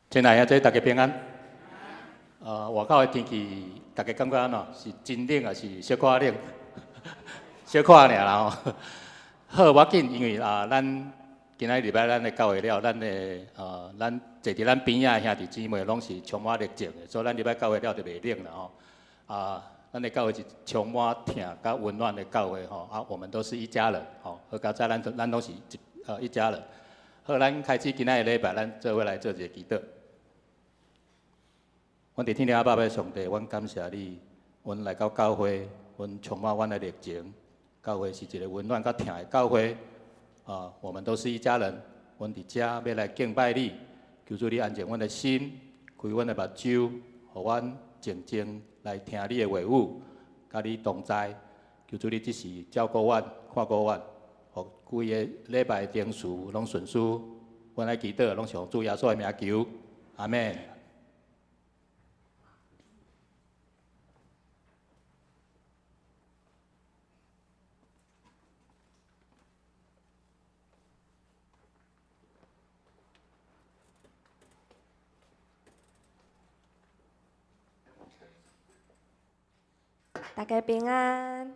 亲爱的大家平安。外口的天气，大家感觉安怎？是真冷，还是小可冷？小可尔啦吼。好，无要紧，因为咱今仔礼拜咱的教会了，咱坐伫咱边仔兄弟姊妹拢是充满热情的，所以咱礼拜教会了就袂冷了吼。咱的教会是充满疼甲温暖的教会吼。我们都是一家人吼。好，到在咱都是一家人。好，咱开始今仔的礼拜，咱做伙来做一个祈祷。阮伫天父阿爸爸上帝，阮感谢你，阮来到教会，阮充满阮的热情。教会是一个温暖甲疼的教会，我们都是一家人。阮伫遮要来敬拜你，求主你安静阮的心，开阮的目睭，互阮静静来听你的话语，甲你同在。求主你即时照顾阮，看顾阮，互规个礼拜的定事拢顺遂。阮来祈祷，拢是奉主耶稣的名求，阿门。大家平安。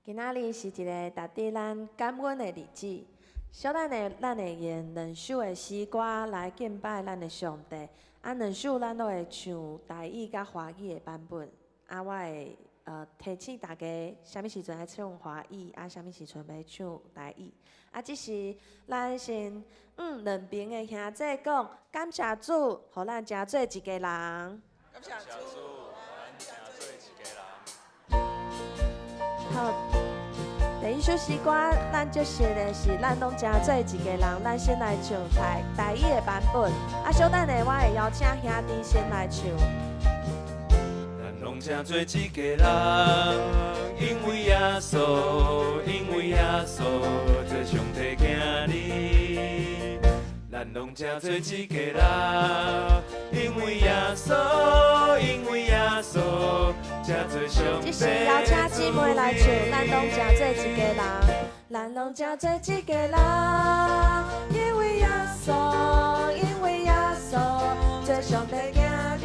今仔日是一个值得咱感恩的日子。小咱会用两首的诗歌来敬拜咱的上帝。两首咱都会唱台语甲华语的版本。我会提醒大家，啥物时阵爱唱华语，啥物时阵要唱台语。即是咱先两边的兄弟讲，感谢主，互咱真做一个人。感谢主。好，第一首诗歌，咱就写的是咱拢真做一个人。咱先来唱台语的版本，小等下我会邀请兄弟先来唱。咱拢真做一个人，因为耶稣，因为耶稣做上帝囝儿。咱拢真做一个人，因为耶稣，因为耶稣。这是邀请姊妹来唱，咱拢真做一个人，咱拢真做一个人，因为耶稣，因为耶稣做上帝囝儿，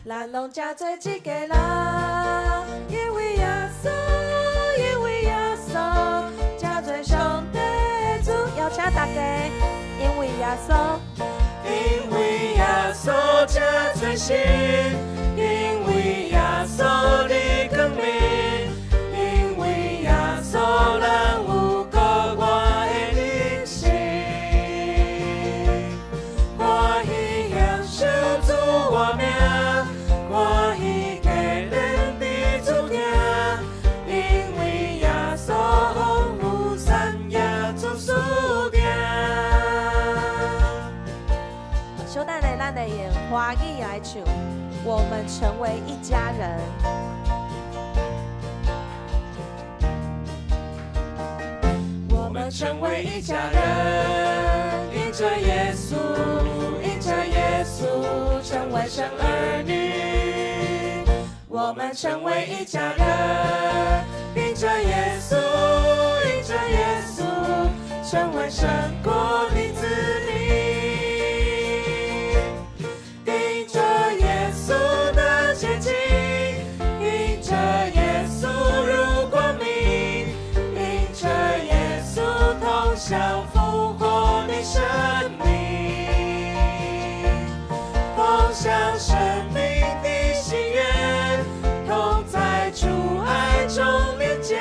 咱拢真做一个人，因为耶稣，因为耶稣真做上帝主，邀请大家，因为耶稣，因为耶稣真做神。因为耶稣你光明，因为耶稣咱有国我的人生，欢喜享受主我名，欢喜家人彼此听，因为耶稣风雨山野做事行。小等下咱会用华语来唱。我们成为一家人。我们成为一家人，因着耶稣，因着耶稣，成为神儿女。我们成为一家人，因着耶稣，因着耶稣，成为神国的子民。像复活的生命，奉向生命的心愿，同在主爱中连结，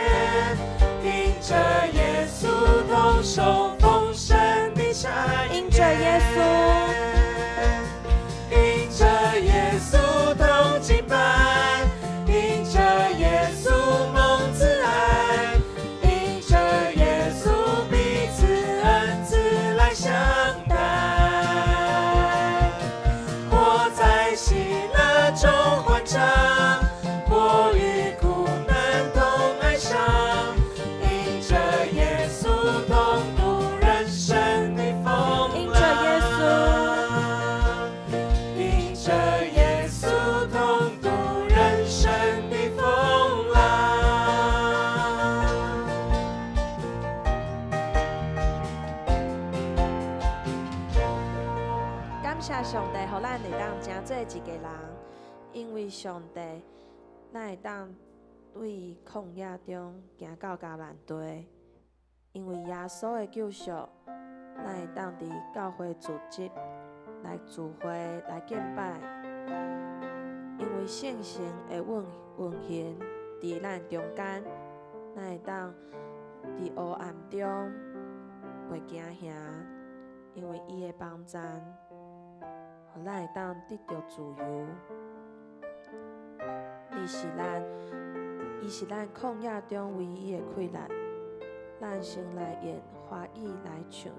因着耶稣同受丰盛的产业。做一个人，因为上帝，咱会当对旷野中行到迦南地。因为耶稣的救赎，咱会当伫教会组织来聚会来敬拜。因为圣神会运行伫咱中间，咱会当伫黑暗中袂惊吓，因为伊的帮助，互咱会当得到自由。伊是咱旷野中唯一的快乐。咱先来演华语来唱。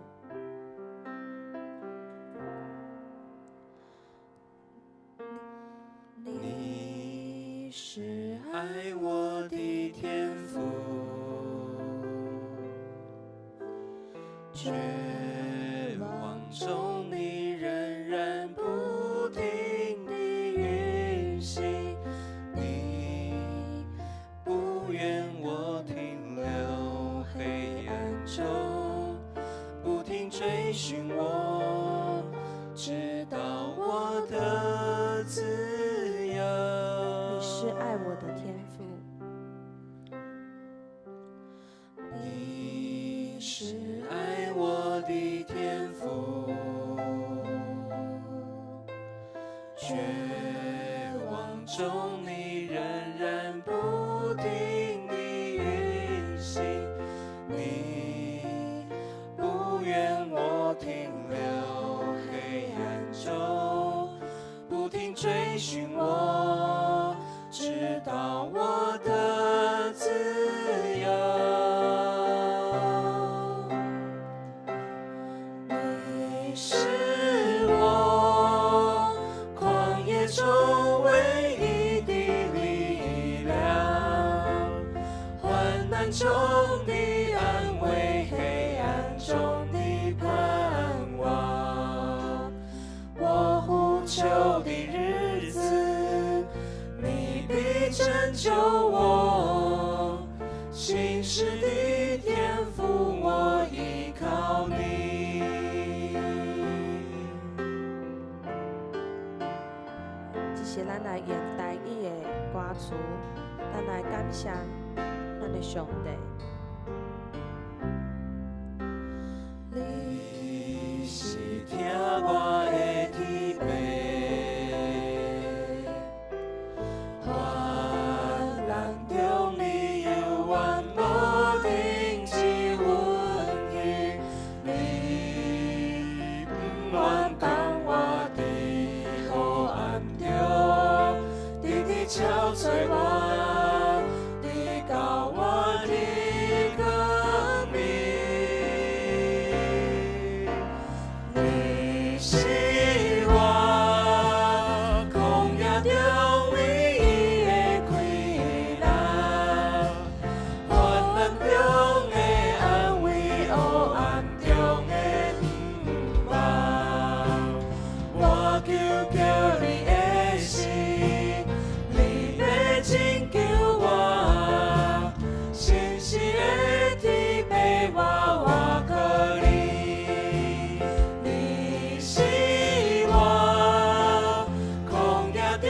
你是爱我的天父，绝望中你仍然不停地运行，你不愿我停留黑暗中，不停追寻我，直到我的自由。你是爱我的天父，你是爱我的天父，绝望中你仍然不停地运行，你不愿我停留黑暗中，不停追寻我，直到我的自由。你是我旷野中唯一的力量，患难中的安慰，黑暗中的盼望。我呼求的日子，你必拯救我。信实的天父，我依靠你。这是咱来演台语的歌词，咱来感谢咱的上帝。你是听我的提拔，患难中你永远无停止运行，你不愿放我伫黑暗中，直直敲碎我，直到我的光明。你是我旷野中唯一的快乐，患难中的安慰，黑暗中的盼望。我求求你的心，你要拯救我，信实的提拔我，我靠你。你是我旷野中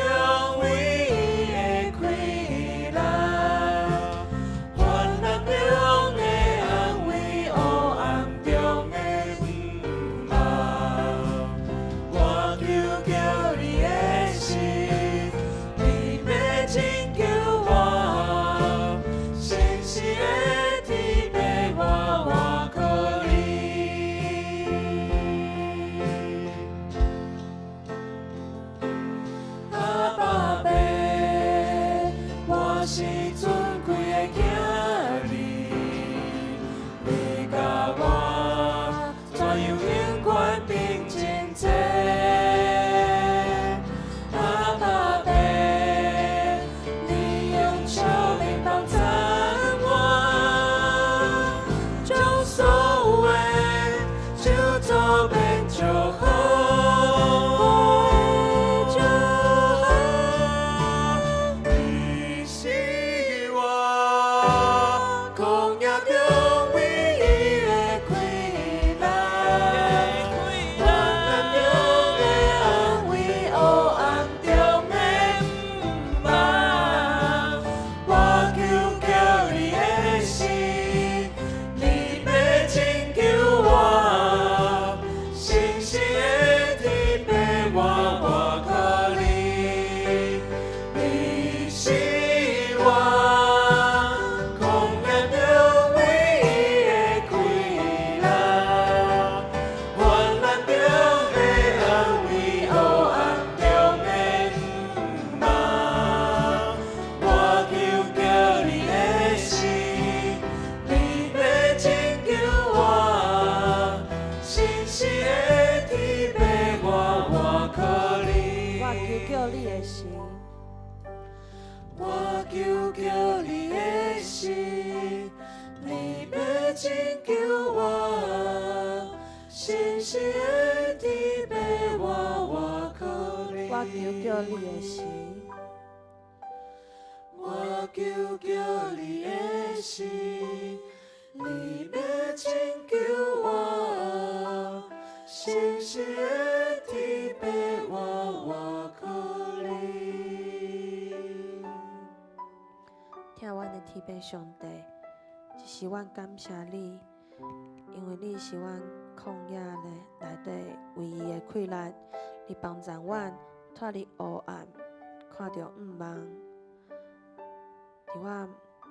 唯一的快乐，患难中的安慰，黑暗中的盼望。我求求你的心，你要拯救我，信实的提拔我，我靠你。阿爸爸，我是尊贵的囝儿，你甲我怎样永远并肩坐？阿爸爸，你用手臂帮衬我，将所有的就做变就好。你是我求求你的心，你要拯救我，信心的地被我靠你。我求求你的心，我求求你的心，你要拯救我，信心的地被我靠你。听阮的天父上帝，一时阮感谢你，因为你是阮旷野内底唯一的气力，你帮助阮脱离黑暗，看到毋茫。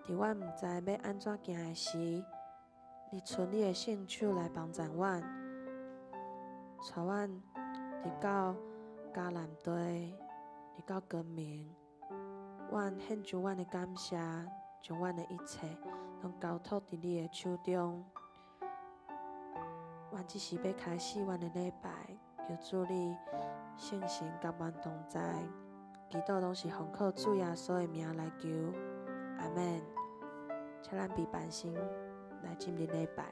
伫阮毋知要安怎行的时，你伸你的圣手来帮助阮，带阮入到迦南地，入到光明。阮献上阮的感谢，将阮的一切拢交托伫你的手中。阮只是要开始阮的礼拜，求主你圣神甲阮同在，祈祷拢是奉靠主耶稣的名来求，阿门。请咱备办心来进入礼拜。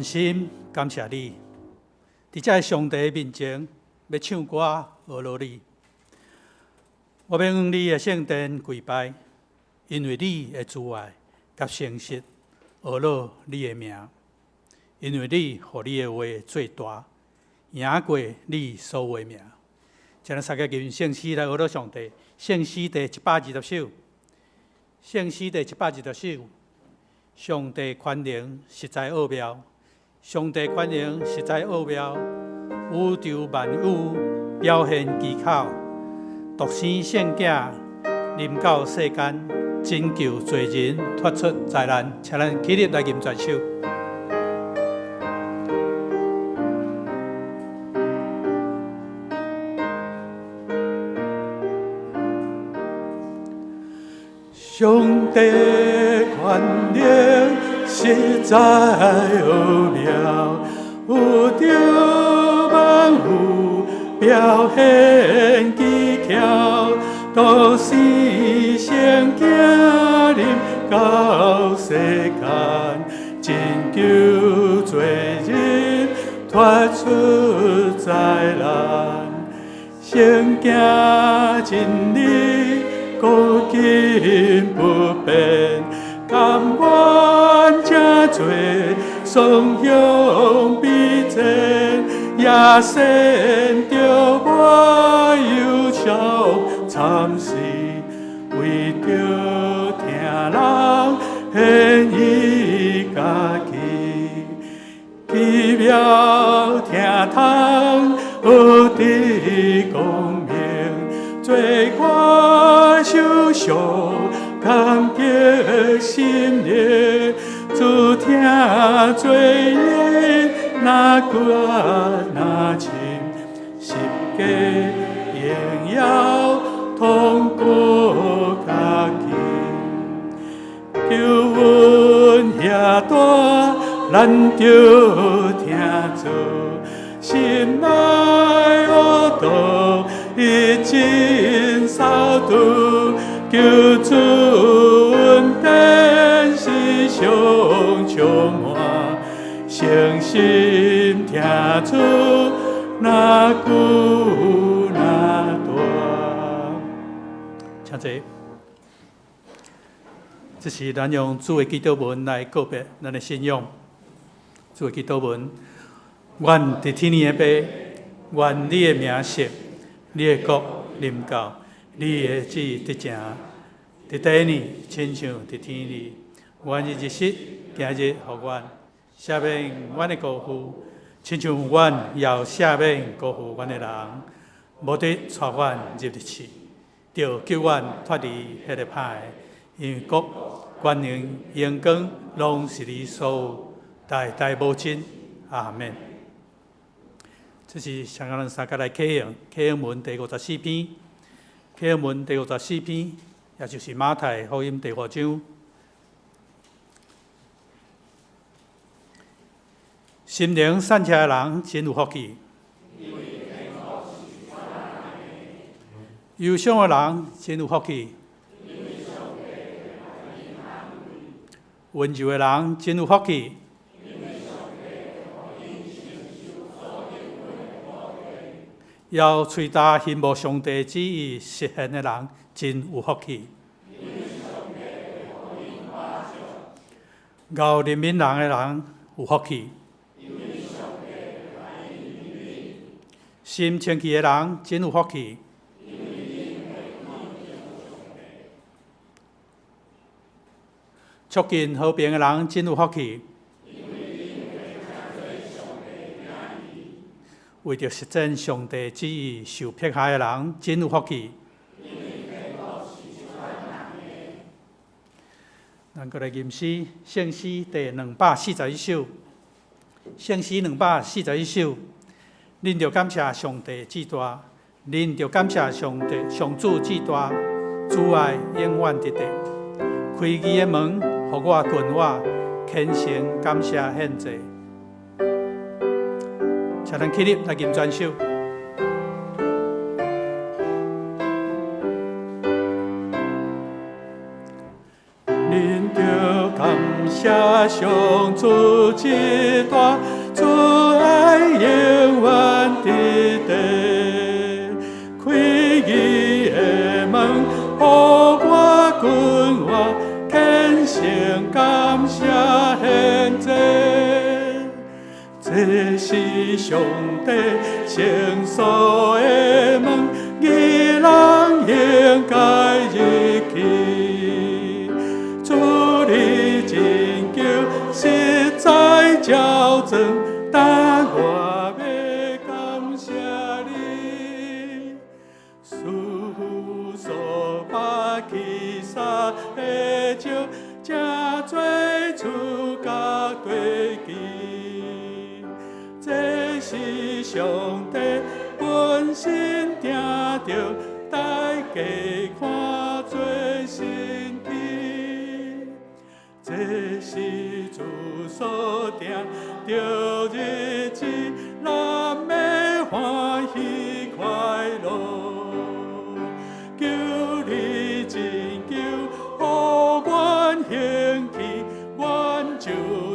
心感谢你，伫这上帝面前要唱歌学罗你。我要向你的圣殿跪拜，因为你的慈爱甲诚实学罗你的名，因为你互你的话做大，赢过你所有的名。将咱三个吟圣诗来学罗上帝。圣诗第120首，圣诗第120首。上帝宽容实在奥妙，上帝宽容实在奥妙，宇宙万有表现奇巧，独生圣囝临到世间，拯救罪人脱出灾难。请咱起立来吟全首。上帝宽容实在奥妙，宇宙万有表现奇巧，独生圣囝临到世间，拯救罪人脱出灾难。圣囝真理古今不变，甘愿这罪颂扬必真，也显着我忧伤惨死，为着听人献伊家己，奇妙听通学的光明，罪我受伤感激心灵，主听罪人那决那深，十架荣耀通过家己，救恩遐大，咱着听做，心内学道一尽扫除，救主恩典是上充满，诚心听出那久那大。请坐。这是咱用主的祈祷文来告别咱的信仰。主的祈祷文：愿伫天里的爸，愿你的名圣，你的国临到，你的旨意得成，伫地呢，亲像伫天里。愿日日时，今日互阮赦免阮的过负，亲像阮也赦免过负阮的人，无得带阮入地狱，着救阮脱离迄个歹的。因为国、权能、荣光，拢是你所有，代代无尽。阿门。这是上个咱三个来启用启用文第54篇，启用文第54篇，也就是马太福音第5章。心灵善良的人真有福气，忧伤的人真有福气，温柔的人真有福气，要嘴大羡慕上帝旨意实现的人真有福气，熬怜悯人的人有福气，心清气的人真有福气，促进和平的人真有福气，为着实践上帝旨意受迫害的人真有福气。咱过来吟诗，圣诗第241首，圣诗241首。恁着感谢上帝至大，恁着感谢上帝上主至大，主爱永远直直。开义的门，互我近我，虔诚感谢献祭。请咱起立来吟全首。恁着感谢写上主一段，主爱永远伫地。开义的门，予我君我虔诚感谢献祭。这是上帝成所的门，义人应该入去。主你真救，实在矫正，但我要感谢你。事所把其杀的招，正做出甲对记。这是上帝本身定着，大家看做神奇。这是主所定着日子，咱要欢喜快乐。求你真救，予阮兴起，阮就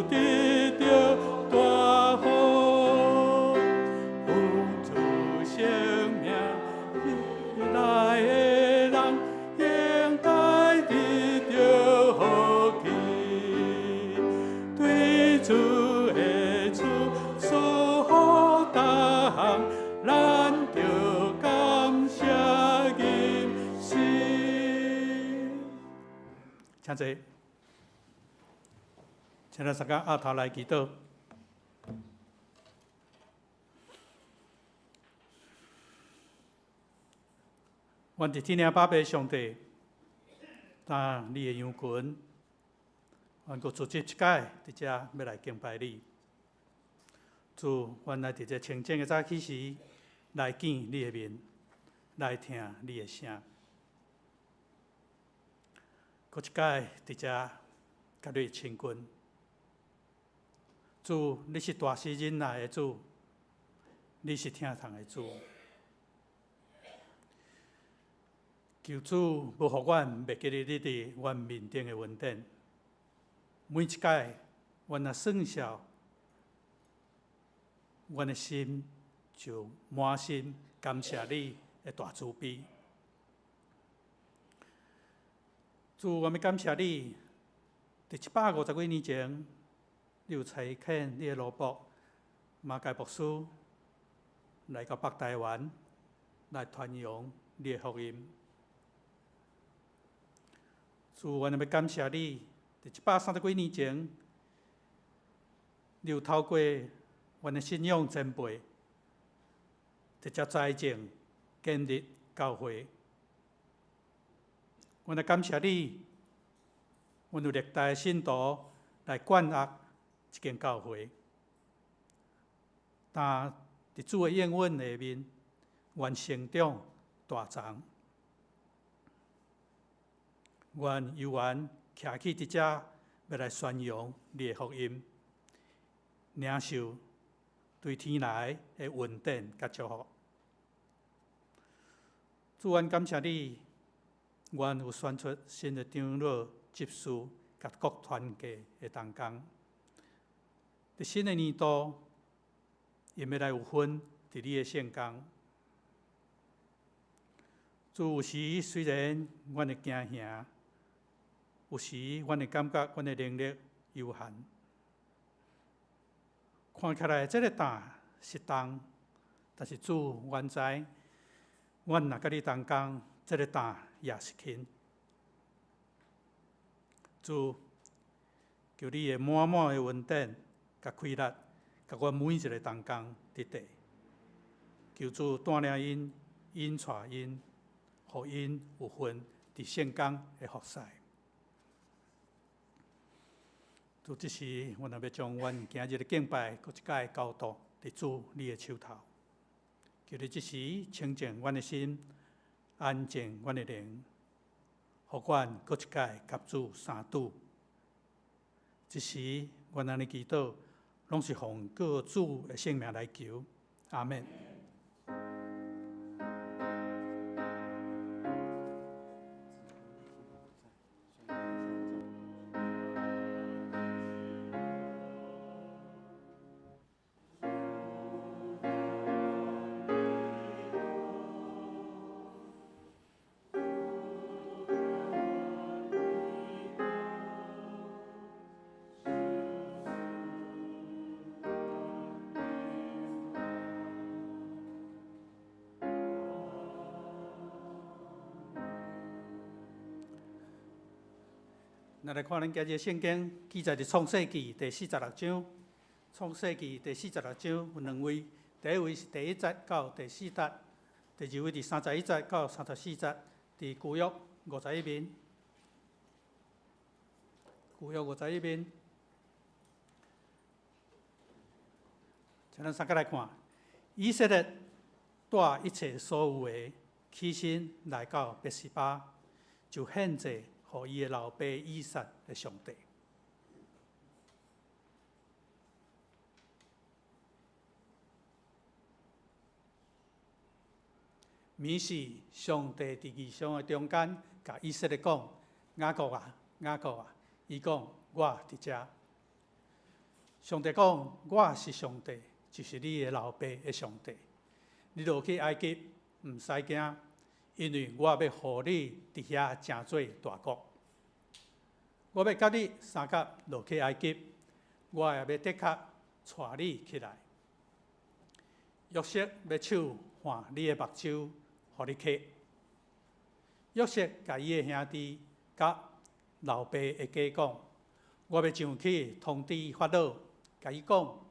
得着大福。奉主生命来的人，应该得着福气。对主的主所好大项，咱就感谢因心。请坐，请咱大家额头来祈祷。阮伫天父爸爸上帝，但你的羊群，阮阁组织一届伫遮要来敬拜你。主，阮来伫这清净的早起时，来见你的面，来听你的声。阁一届伫遮甲你亲近。主，你是大施忍耐的主，你是疼痛的主。求主无互阮袂记得你伫阮面顶的恩典。每一届，阮若算数，阮的心就满心感谢你的大慈悲。主，我们感谢你，伫150几年前，你有差遣你的奴仆马介牧师来到北台湾，来传扬你的福音。主，我们要感谢你，伫130几年前，你有透过阮的信仰前辈，直接栽种、建立教会。阮来感谢你，阮有历代的信徒来管辖一间教会。但伫主的应允下面，阮成长大长。阮犹原徛起伫遮，要来宣扬你的福音，领受对天来的恩典甲祝福。主，阮感谢你，阮有选出新的长老、执事甲各团契的同工。伫新的年度，因要来有份伫你的圣工。主，有时虽然阮会惊吓，有时阮会感觉阮的能力有限，看起来这个担是重，但是主，阮知，阮若甲你同工，这个担也是轻。主，求你的满满的恩典甲开力，甲阮每一个同工伫地。求主带领因，引带因，互因有份伫圣工的服侍。主，这时阮也要将阮今日的敬拜，搁一届交托伫主你的手头。求你这时清净阮的心，安静阮的灵，互阮搁一届甲主相拄。这时阮安尼祈祷，拢是奉各主的圣名来求，阿们。咱来看咱今日圣经记载伫创世纪第46章。创世纪第46章有两位，第一位是第1节到第4节，第二位伫31节到34节，伫旧约51面。旧约51面，请咱三个来看。以色列带一切所有的起身来到别是巴，就献祭予伊的老爸以撒的上帝。明示上帝伫异象的中间，甲以色列讲：雅各啊，雅各啊！伊讲：我伫遮。上帝讲：我是上帝，就是你的老爸的上帝。你落去埃及，毋使惊，因为我要互你伫遐成做大国。我要甲你三甲落去埃及，我也要的确带你起来。约瑟要手换你的目睭，互你看。约瑟甲伊的兄弟甲老爸的家讲：我要上去通知法老，甲伊讲：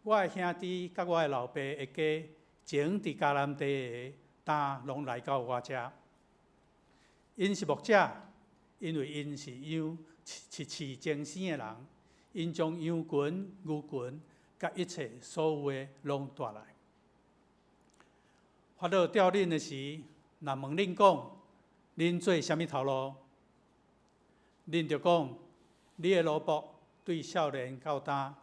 我的兄弟甲我的老爸的家前伫迦南地的担拢来到我遮。因是牧者，因为因是养饲精生的人，因将羊群、牛群，甲一切所有的拢带来。法老调恁的时，若问恁讲，恁做啥物头路？恁就讲，你的奴仆对少年较大。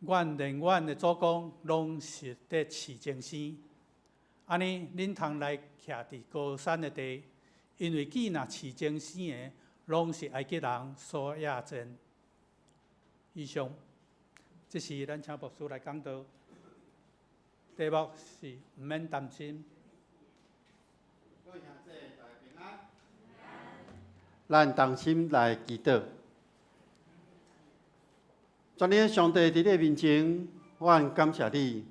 阮连阮的祖公拢是伫饲精生，安尼恁通来徛伫高山的地，因为既若饲精生的，拢是埃及人所亚征。以上，这是咱请牧师来讲道。题目是毋免担心。各位兄弟大家平安。咱同心来祈祷。全能的上帝伫你面前，阮感谢你，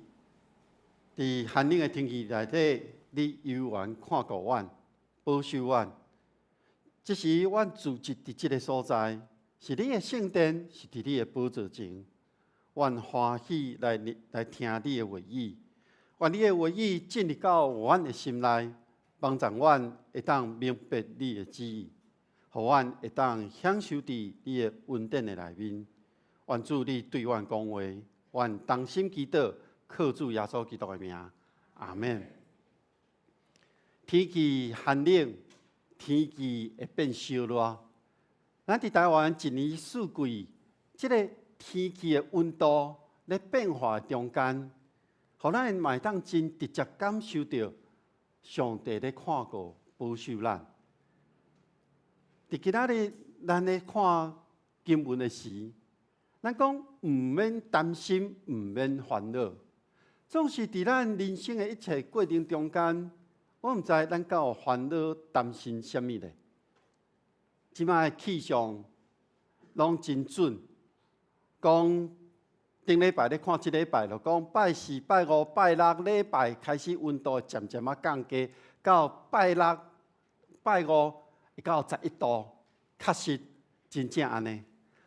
伫寒冷的天气内底，你悠然看顾阮，保守阮。这时，阮聚集伫这个所在，是你的圣殿，是伫你的宝座前。阮欢喜来听你的话语，愿你的话语进入到阮的心内，帮助阮会当明白你的旨意，互阮会当享受伫你的恩典的内面。愿主你对阮讲话，愿同心祈祷，靠主耶稣基督的名，阿门。天气寒冷，天气会变烧热。咱伫台湾一年四季，这个天气的温度咧变化中间，互咱会当真直接感受到上帝咧看顾保守咱。伫今仔日，咱咧看经文的时，咱讲毋免担心，毋免烦恼。总是伫咱人生的一切过程中间，我毋知咱敢有烦恼、担心什么咧。即摆的气象拢真准，讲顶礼拜咧看即礼拜就讲拜4、拜5、拜6礼拜开始温度渐渐降低，到拜6、拜5会到11度，确实真正安尼。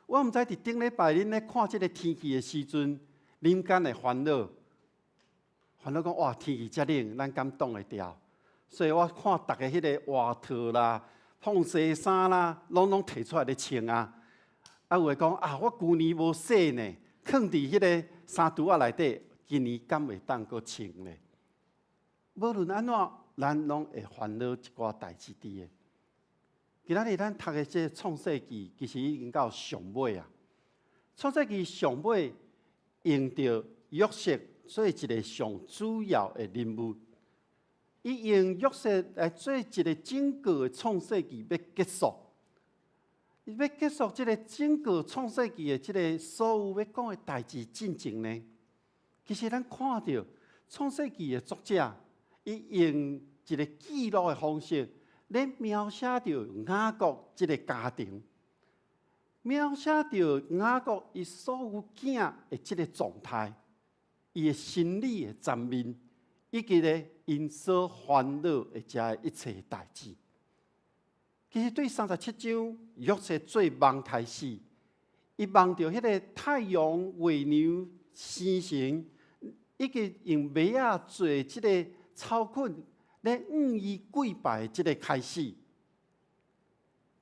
我毋知伫顶礼拜恁咧看即个天气的时阵，恁敢会烦恼？烦恼讲哇，天气遮冷，咱敢挡会掉？所以我看逐个迄个外套啦、风西衫啦，拢摕出来咧穿啊。啊，有诶讲啊，我旧年无洗呢，放伫迄个衫橱仔内底，今年敢会当搁穿呢？无论安怎，咱拢会烦恼一寡代志伫诶。今仔日咱读的这创世纪，其实已经到上尾啊。创世纪上尾用到约瑟做一个上主要的人物，伊用约瑟来做一个整个的创世纪要结束。伊要结束这个整个创世纪的这个所有要讲的代志进程呢，其实咱看到创世纪的作者，伊用一个记录的方式。咧描写着雅各这个家庭，描写着雅各伊所有囝的这个状态，伊的心理的层面，以及咧因所烦恼的这一切代志。其实对37章约瑟最梦开始，伊梦到迄个太阳、月亮、星星，已经用麦仔做即个草捆，咧伊跪拜即个开始。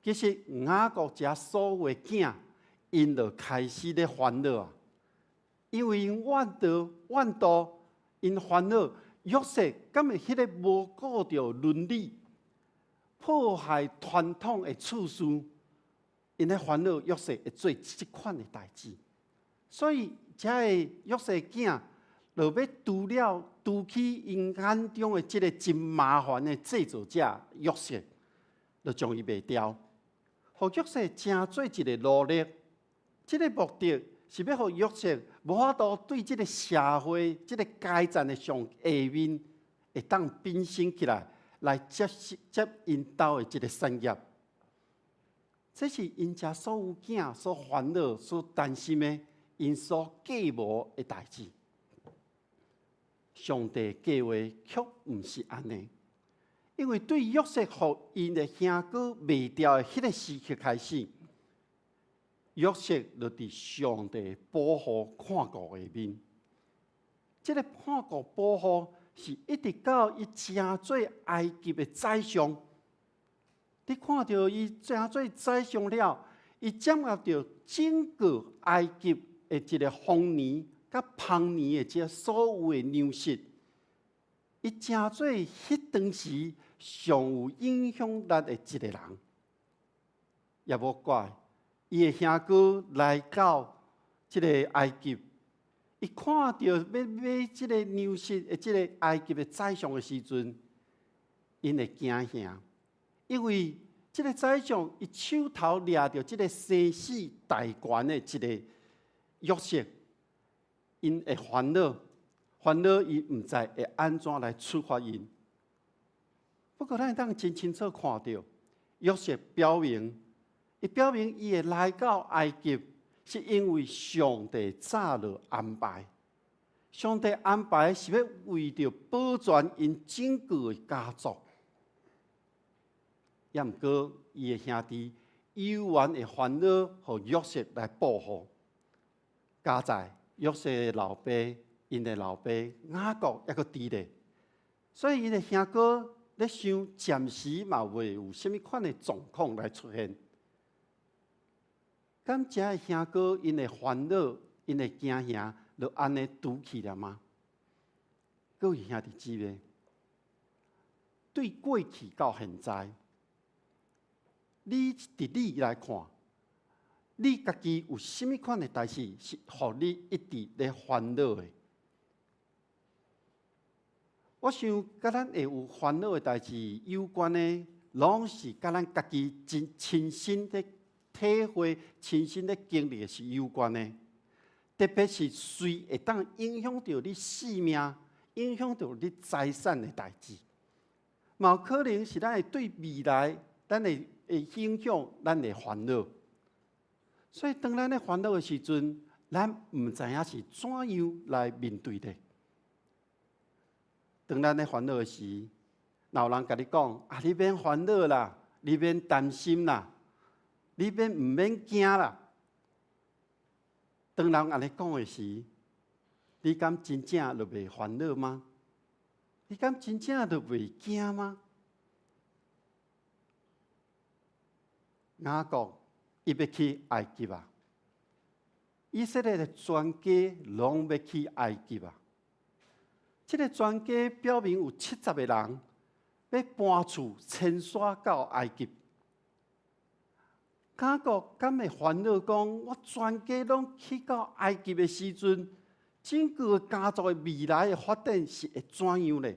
其实雅各遮所有的囝，因就开始咧烦恼啊，因为因怨妒，因烦恼。约瑟敢会迄个无顾着伦理、破坏传统的处事，因咧烦恼约瑟会做即款的代志，所以遮个约瑟囝就要除去因眼中的即个真麻烦的制作者约瑟，就将伊卖掉，互约瑟成做一个奴隶。即个目的是要互约瑟无法度对即个社会、即个阶层的上下面，会当变身起来接因兜的即个产业。这是因遮所有囝所烦恼、所担心的，因所计谋的代志。上帝计划却毋是安尼，因为对约瑟互因的兄哥卖掉的迄个时刻开始。约瑟就伫上帝保护看顾下面，这个看顾保护是一直到伊成做埃及的宰相。你看到伊成做宰相了，伊掌握到整个埃及的一个丰年、甲丰年的这所有的粮食，伊成做迄当时上有影响力的一个人，也无怪。伊的兄哥来到即个埃及，伊看到要买即个粮食的即个埃及的宰相的时阵，因会惊吓，因为即个宰相伊手头掠着即个生死大权的一个约瑟，因会烦恼伊毋知会安怎来处罚因。不过咱当真清楚看到约瑟表明。伊表明，伊会来到埃及，是因为上帝早就安排。上帝安排是要为着保全因整个的家族。也毋过，伊的兄弟有缘的烦恼，互约瑟来保护。加在约瑟的老爸，因的老爸雅各抑阁伫咧，所以因的兄哥咧想，暂时嘛袂有啥物款的状况来出现。敢遮个兄哥因的烦恼、因的惊吓，就安尼拄去了吗？各位兄弟姊妹，对过去到现在，你来看，你家己有啥物款的代志是互你一直咧烦恼的？我想，甲咱会有烦恼的代志有关的，拢是甲咱家己真亲身的。体会亲身的经历是有关的，特别是谁会当影响到你性命、影响到你财产的代志，嘛有可能是咱会对未来，咱会影响咱的烦恼。所以当咱咧烦恼的时阵，咱毋知影是怎样来面对的。当咱咧烦恼的时，若有人甲你讲：你免烦恼啦，你免担心啦。你免毋免惊啦！当人安尼讲的时，你敢真正就袂烦恼吗？你敢真正就袂惊吗？雅各伊要去埃及啊！以色列的全家拢要去埃及啊！这个全家表明有70个人要搬厝迁徙到埃及。雅各敢会烦恼讲，我全家拢去到埃及的时阵，整个家族的未来的发展是会怎样呢？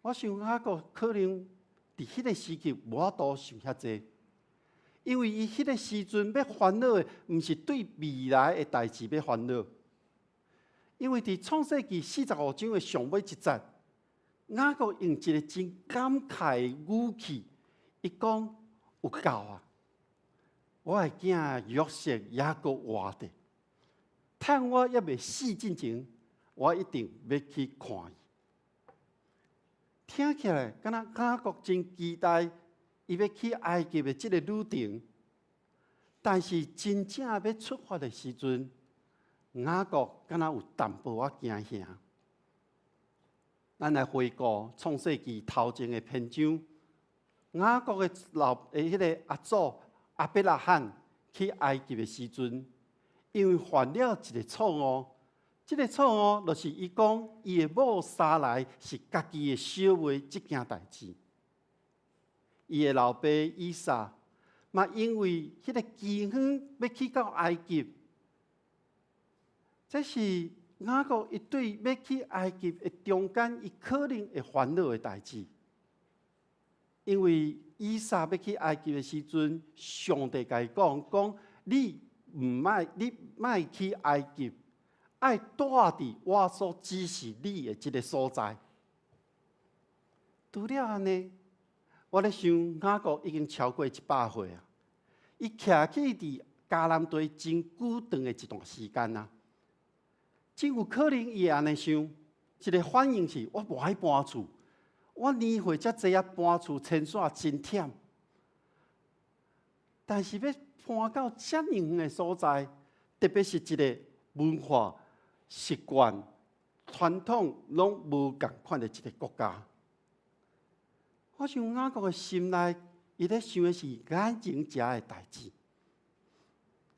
我想雅各可能伫迄个时期无法度想遐济，因为伊迄个时阵要烦恼的，毋是对未来的代志要烦恼，因为伫创世纪45章的上尾一节，雅各用一个真感慨的语气，伊讲。有够啊！我的囝约瑟也阁活着，趁我还未死之前，我一定要去看伊。听起来，敢若雅各真期待伊要去埃及的这个旅程，但是真正要出发的时阵，雅各敢若有淡薄仔惊吓。咱来回顾创世纪头前的篇章，雅各的迄个阿祖亚伯拉罕去埃及的时阵，因为犯了一个错误，这个错误就是伊讲伊的某莎来是家己的小妹这件代志。伊的老爸以撒嘛，因为迄个饥荒要去到埃及，这是雅各一对要去埃及的中间，伊可能会烦恼的代志。因为以撒要去埃及的时阵，上帝甲伊讲，你莫去埃及，爱住伫我所指示你的这个所在。除了安尼，我咧想雅各已经超过100岁啊，伊徛起伫迦南地真久长的一段时间啊。真有可能伊会安尼想，一个反应是：我无爱搬厝，我年岁遮济啊，搬厝迁徙真忝。但是要搬到遮尔远的所在，特别是一个文化、习惯、传统拢无共款的一个国家。我想雅各的心内，伊咧想的是眼前遮的代志。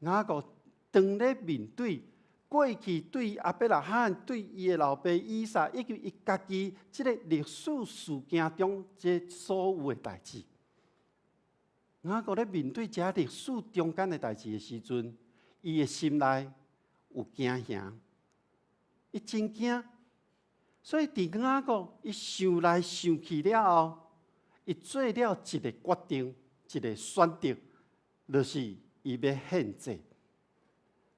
雅各当咧面对过去对亚伯拉罕、对伊的老爸以撒，以及伊家己即个历史事件中这所有的代志。雅各咧面对这历史中间的代志的时阵，伊的心内有惊吓，伊真惊。所以伫雅各伊想来想去了后，伊做了一个决定，一个选择，就是伊要献祭。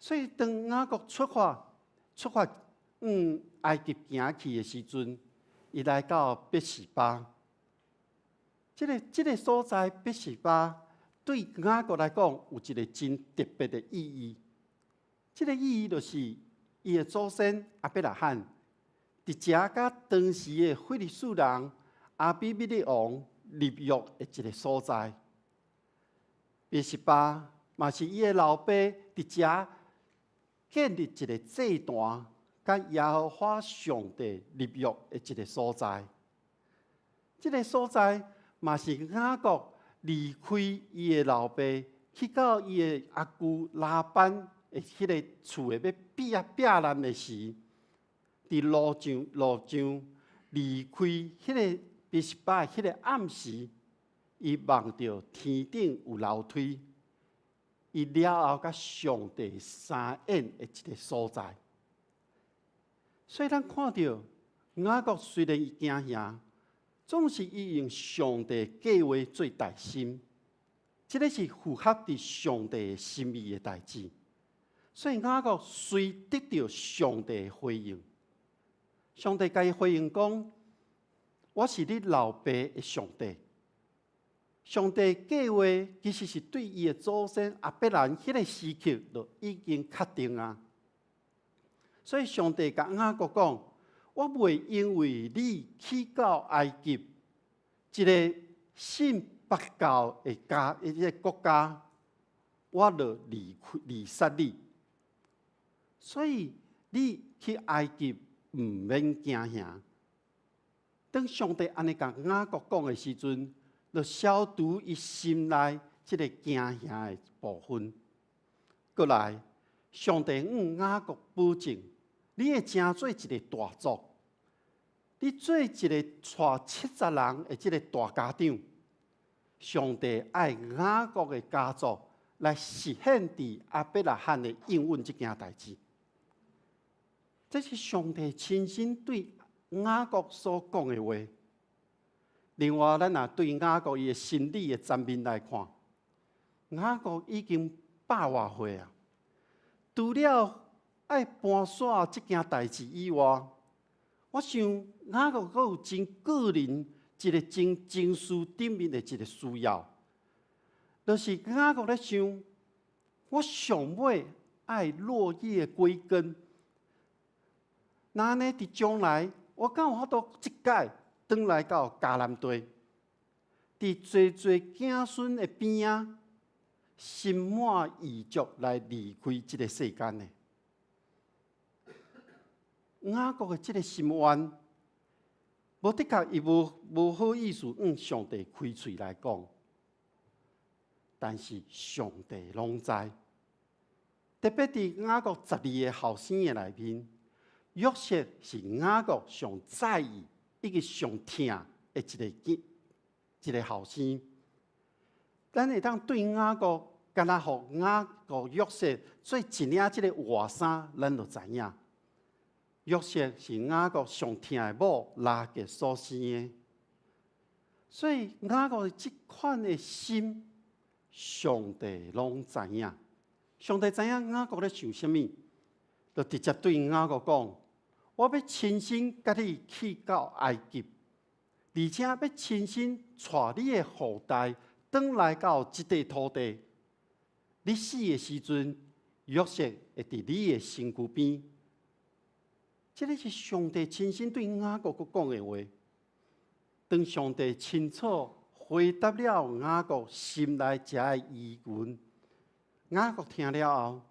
所以当雅各出发埃及行去的时阵，伊来到别是巴。这个所在别是巴，对雅各来讲有一个真特别的意义。这个意义就是伊的祖先亚伯拉罕，伫遮甲当时的非利士人阿比米勒王立约的一个所在。别是巴嘛是伊的老爸伫遮建立一个祭坛，甲耶和华上帝立约的一个所在。这个所在嘛是雅各离开伊的老爸，去到伊的阿舅拉班的迄个厝的要避难的时，伫路上离开迄个别是巴迄个暗时，伊望到天顶有楼梯。伊了后，甲上帝相应的一个所在，所以咱看到雅各虽然伊惊吓，总是伊用上帝计划做大心，这个是符合伫上帝心意的代志。所以雅各虽得到上帝的回应，上帝甲伊回应讲：“我是你老爸的上帝。”上帝计划其实是对伊的祖先亚伯兰迄个时刻就已经确定啊。所以上帝甲雅各讲：“我袂因为你去到埃及一个信北教的一个国家，我就离杀你。所以你去埃及唔免惊吓。”当上帝安尼甲雅各讲的时阵，就消除伊心内即个惊吓的部分。过来，上帝向雅各保证，你会成做一个大族，你做一个带70人的即个大家长。上帝爱雅各的家族来实现伫亚伯拉罕的应允这件代志。这是上帝亲身对雅各所讲的话。另外，咱也对雅各伊的心理的层面来看，雅各已经100多岁啊。除了爱搬徙这件代志以外，我想雅各阁有真个人一个真情绪顶面的一个需要，就是雅各咧想，我上尾爱落叶归根。那呢，伫将来，我敢有法度一改？转来到迦南地，伫做子孙的边仔，心满意足来离开这个世间呢？雅各的这个心愿，无的确伊无好意思向上帝开嘴来讲，但是上帝拢知。特别伫雅各12个后生的内面，约瑟是雅各上在意、以及上疼的一个后生。咱会当对雅各，敢若互雅各约瑟做一领这个外衫，咱就知影。约瑟是雅各上疼的某拉结所生的，所以雅各的这款的心，上帝拢知影。上帝知影雅各咧想什么，就直接对雅各讲：我要亲身甲你去到埃及，而且要亲身带你的后代转来到这块土地。你死的时阵，约瑟会伫你的身躯边。这个是上帝亲身对雅各讲的话。当上帝清楚回答了雅各心内这个疑问，雅各听了后，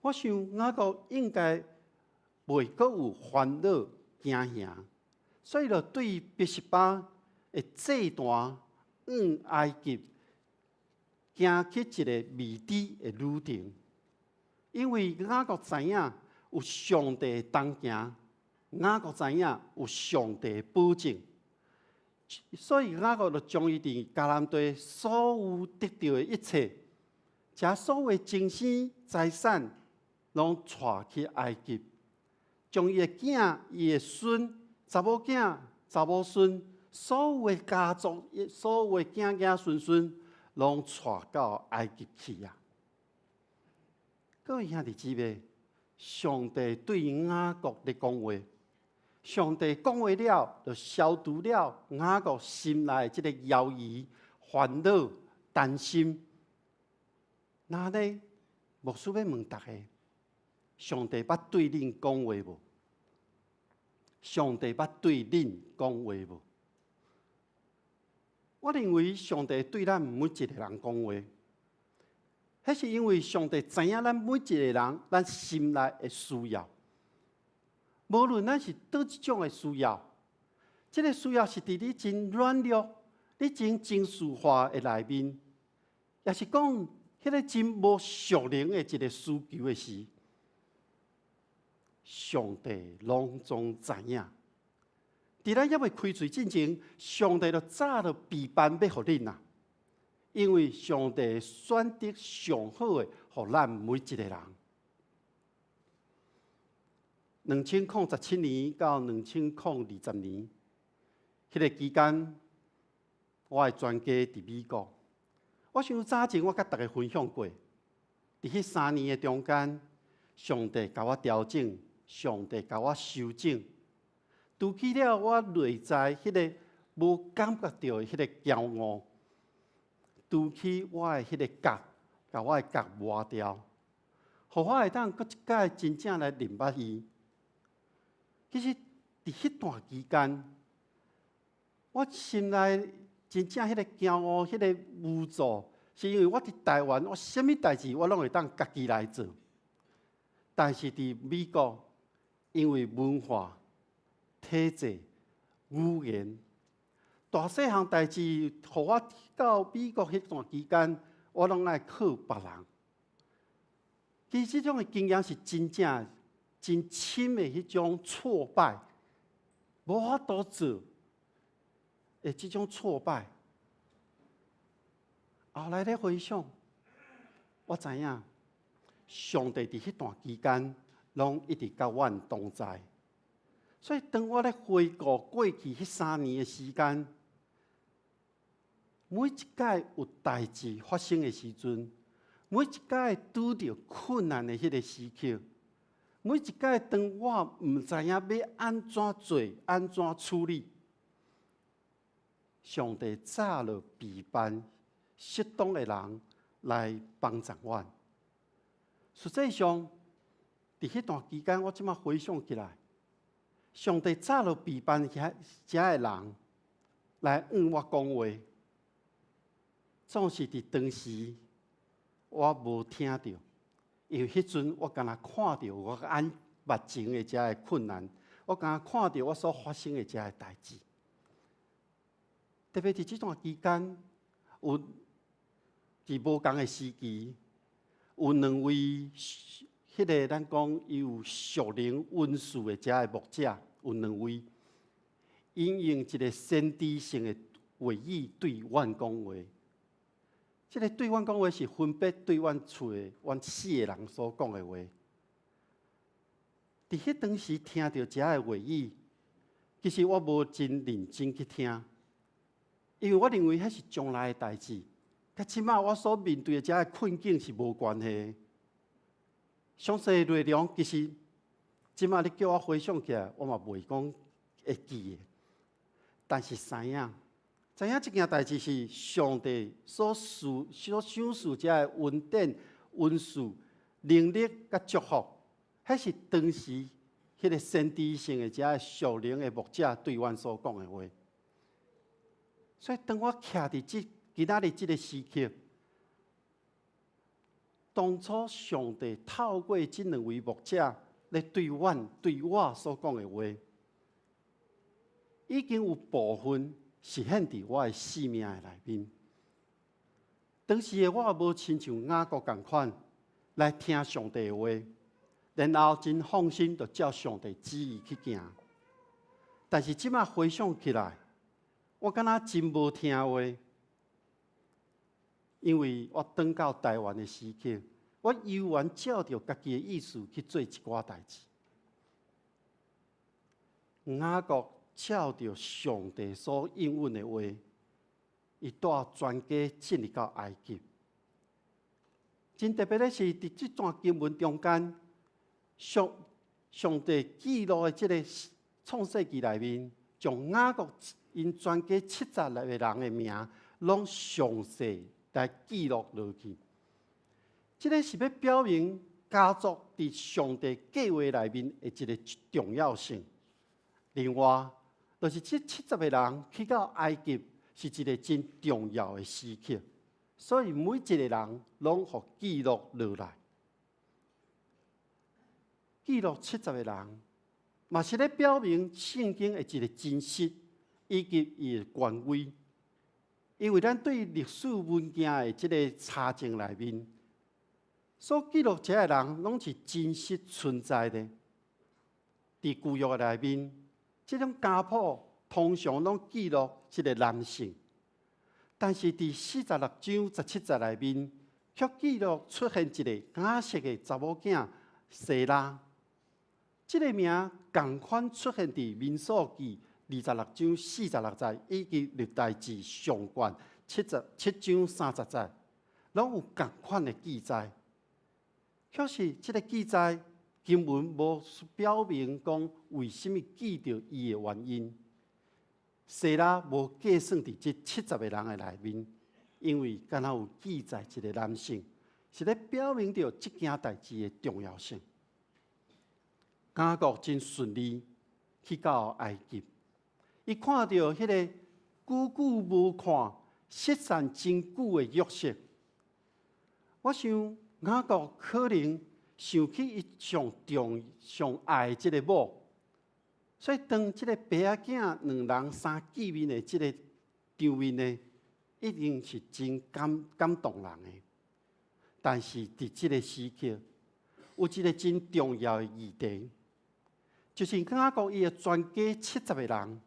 我想雅各应该袂阁有烦恼惊吓，所以就对拔示巴的这段埃及行去一个未知的旅程，因为雅各知影有上帝同行，雅各知影有上帝保证，所以雅各就将伊伫迦南地所有得到的一切，将所有精神财产，拢带去埃及，将伊的囝、伊的孙、查某囝、查某孙，所有的家族、所有的囝囝孙孙，拢带到埃及去啊！各位兄弟姊妹，上帝对雅各咧讲话，上帝讲话了，就消除了雅各心内即个犹豫、烦恼、担心。那呢，牧师要问大家：上帝捌对恁讲话无？上帝捌对恁讲话无？我认为上帝对咱每一个人讲话，迄是因为上帝知影咱每一个人咱心内的需要。无论咱是倒一种的需要，这个需要是伫你真软弱、你真情绪化的内面，也是讲迄个真无属灵的一个需求的时，上帝拢总知影。伫咱还未开嘴之前，上帝就早就备办要互恁啦。因为上帝选择上好的，互咱每一个人。2017年到2020年，迄个期间，我的全家伫美国。我想早前我甲大家分享过，伫迄3年的中间，上帝甲我调整，上帝甲我修正。除去了我内在迄个无感觉到的迄个骄傲，除去我的迄个角，甲我的角抹掉，互我会当搁一摆真正来认捌伊。其实伫迄段期间，我心内真正迄个骄傲、迄个无助，是因为我伫台湾，我啥物代志我拢会当家己来做，但是伫美国，因为文化、体制、语言，大细项代志，互我到美国迄段期间，我拢爱靠别人。其实这种的经验是真正真深的迄种挫败，无法度做的这种挫败。后来咧回想，我知影上帝伫迄段期间，拢一直甲阮同在。所以，当我咧回顾过去迄3年的时间，每一届有代志发生的时阵，每一届拄着困难的迄个时刻，每一届当我毋知影要安怎做、安怎处理，上帝早就备办适当的人来帮助我。实际上，伫迄段期间，我即马回想起来。上帝早就备办遮个人来向我讲话，总是伫当时我无听到，因为迄阵我敢若看到我眼目前的遮的困难，我敢若看到我所发生的遮的代志。特别伫即段期间，有伫无共的时期，有两位迄个咱讲伊有属灵温数的遮的牧者，有两位引用一个先知性的话语对阮讲话。即个对阮讲话是分别对阮厝的阮4个人所讲的话。伫迄当时听到遮的话语，其实我无真认真去听，因为我认为迄是将来的代志，甲即马我所面对的遮的困境是无关系的。详细的内容其实，即马你叫我回想起来，我嘛袂讲会记的。但是知影即件代志是上帝所赏赐遮的恩典、恩赐、能力甲祝福，迄是当时迄个先知性的遮的属灵的牧者对阮所讲的话。所以当我徛伫今仔日即个时刻，当初上帝透过即两位牧者来对我所讲的话，已经有部分实现伫我的生命的内面。当时的我无亲像雅各共款来听上帝的话，然后真放心就照上帝旨意去行。但是即马回想起来，我敢若真无听话，因为我转到台湾的时刻，我悠然照着家己的意思去做一寡代志。雅各照着上帝所应允的话，伊带全家进入到埃及。真特别的是，伫这段经文中间，上帝记录的这个创世纪内面，将雅各因全家70个人的名，拢详细来记录落去。这个是要表明家族伫上帝计划内面的一个重要性。另外，就是这70个人去到埃及，是一个真重要的时刻，所以每一个人拢互记录落来。记录70个人，嘛是咧表明圣经的一个真实以及伊的权威。因为咱对历史文件的这个查证内面，所记录这个人拢是真实存在的。伫旧约内面，这种家谱通常拢记录一个男性，但是伫46章17节内面，却记录出现一个假设的查某囝西拉。这个名同款出现伫民数记26章46节以及历代志上卷7章30节，拢有同款的记载。可是这个记载经文无表明讲为什么记着伊的原因。西拉无计算伫这70个人的内面，因为敢若有记载一个男性，是咧表明着这件代志的重要性。雅各真顺利去到埃及，伊看到迄个久久无看、失散真久的约瑟。我想雅各可能想起伊上爱的这个某，所以当这个爸仔囝2人3见面的这个场面呢，一定是真感动人的。但是伫这个时刻，有一个真重要的议题。就是雅各伊的全家70个人，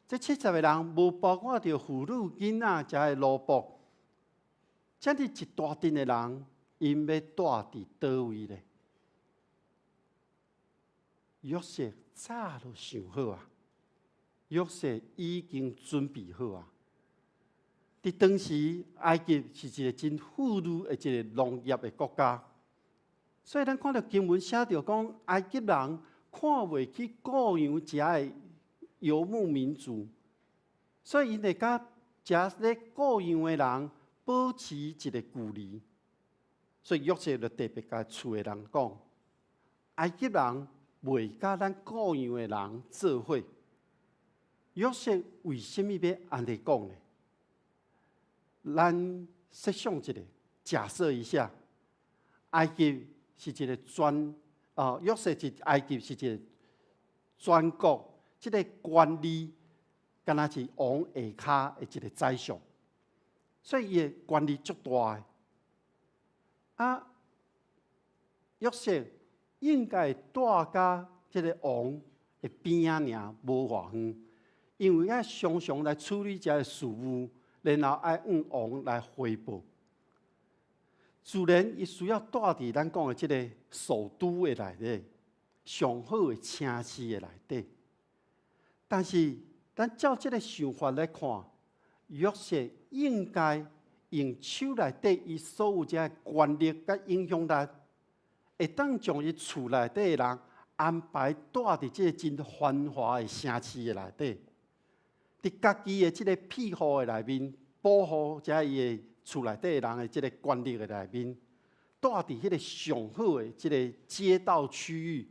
这70个人无包括着妇女、囡仔，遮的奴仆，这样一大群的人，因要住伫倒位呢？约瑟早就想好啊，约瑟已经准备好啊。伫当时，埃及是一个真富裕的一个农业的国家，所以咱看到经文写着讲，埃及人看袂起故乡遮的游牧民族，所以因会甲遮咧故乡的人保持一个距离。所以约瑟就特别甲厝的人讲，埃及人袂甲咱故乡的人做伙。约瑟为什么要安尼讲呢？咱设想一下，假设一下，埃及是一个约瑟埃及是一个全国，这个管理敢若是王下骹的一个宰相，所以伊的权力足大的。约瑟应该带甲这个王的边仔尔，无偌远，因为要常常来处理这个事务，然后要向王来汇报。自然，伊需要带伫咱讲的这个首都的内底，上好的城市的内底。但是，咱照这个想法来看，约瑟应该用手内底伊所有这权力甲影响力，会当将伊厝内底的人安排带伫这个真繁华的城市的内底，伫家己的这个庇护的内面，保护遮伊的厝内底的人的这个权力的内面，带伫迄个上好的这个街道区域。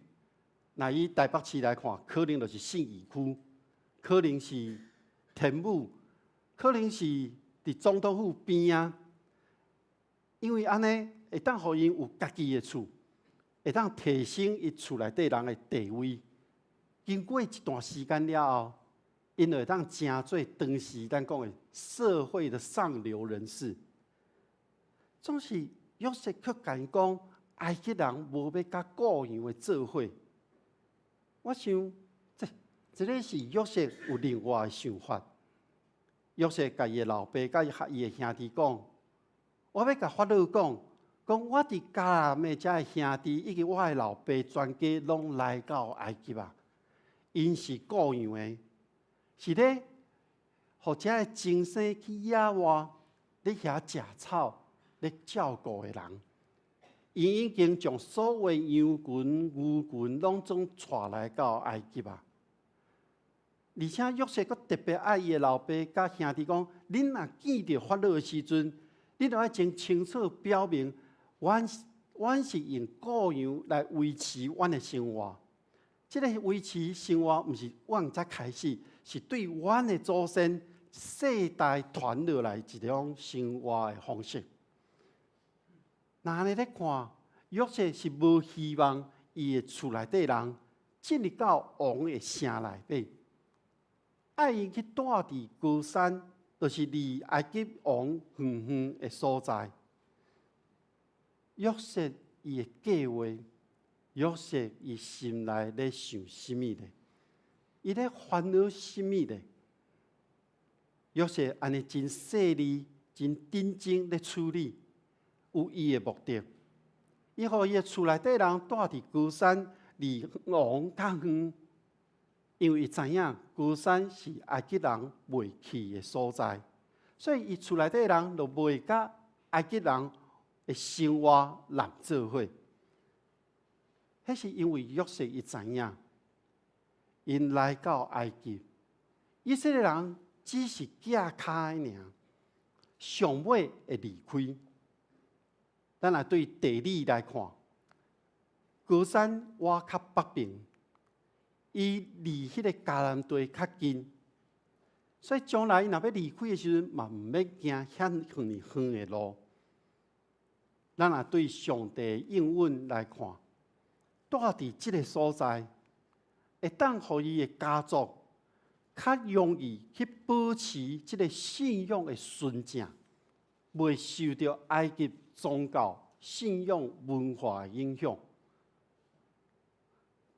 那以台北市来看，可能就是信义区，可能是天母，可能是伫总统府边啊。因为安尼会当互因有家己的厝，会当提升伊厝内底人的地位。经过一段时间了后，因会当成做当时咱讲的社会的上流人士。总是约瑟却甲因讲，埃及人无要甲故样的做伙。我想，这个是约瑟有另外的想法。约瑟甲伊的老爸、甲伊的兄弟讲，我要甲法老讲，我伫迦南的遮的兄弟以及我的老爸全家拢来到埃及啊。因是故样的，是咧，互遮的精生去野外，咧遐食草，咧照顾的人。伊已经将所有羊群、牛群拢总带来到埃及啊！而且约瑟阁特别爱伊的老爸甲兄弟讲：恁若见到法老的时阵，恁就要真清楚表明，阮是用故样来维持阮的生活。这个维持生活，毋是阮才开始，是对阮的祖先世代传落来一种生活的方式。那安尼咧看，约瑟是无希望伊的厝内底人进入到王的城内底，爱伊去住伫高山，就是离埃及王远远的所在。约瑟伊的计划，约瑟伊心内咧想什么呢？伊咧烦恼什么呢？约瑟安尼真细腻、真认真咧处理。有伊的目的，伊互伊的厝内底人住伫高山，离王较远，因为伊知影高山是埃及人袂去的所在，所以伊厝内底人就袂甲埃及人的生活揽做伙。迄是因为约瑟伊知影，因来到埃及，以色列人只是架骹的尔，上尾会离开。咱若对地理来看，高山挖较北边，伊离迄个迦南地较近，所以将来若要离开的时阵，嘛毋免行遐远的路。咱若对上帝应允来看，住伫即个所在，会当互伊的家族较容易去保持即个信仰的纯正，袂受到埃及宗教、信仰、文化的影响，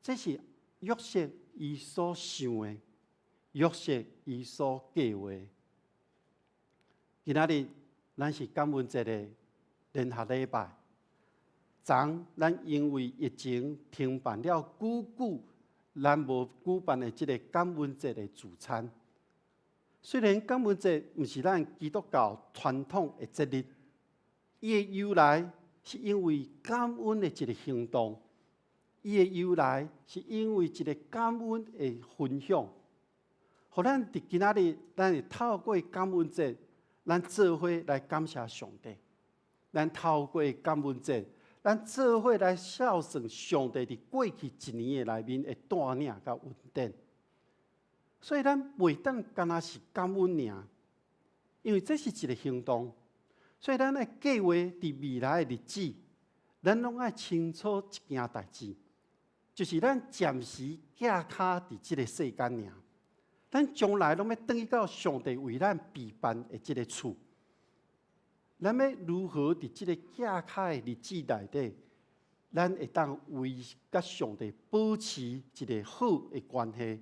这是约瑟伊所想的，约瑟伊所计划的。今仔日咱是感恩节的联合礼拜，昨咱因为疫情停办了久，咱无举办的这个感恩节的主餐。虽然感恩节毋是咱基督教传统的节日。伊的由来是因为感恩的一个行动，伊的由来是因为一个感恩的分享。互咱伫今仔日，咱会透过感恩节，咱做伙来感谢上帝。咱透过感恩节，咱做伙来孝顺上帝伫过去一年的内面的带领甲恩典。所以咱袂当干那是感恩尔，因为这是一个行动，所以咱的计划伫未来的日子，咱拢爱清楚一件代志，就是咱暂时架卡伫这个世间尔，咱将来拢要转去到上帝为咱备办的这个厝。咱要如何伫这个架卡的日子内底，咱会当为甲上帝保持一个好的关系？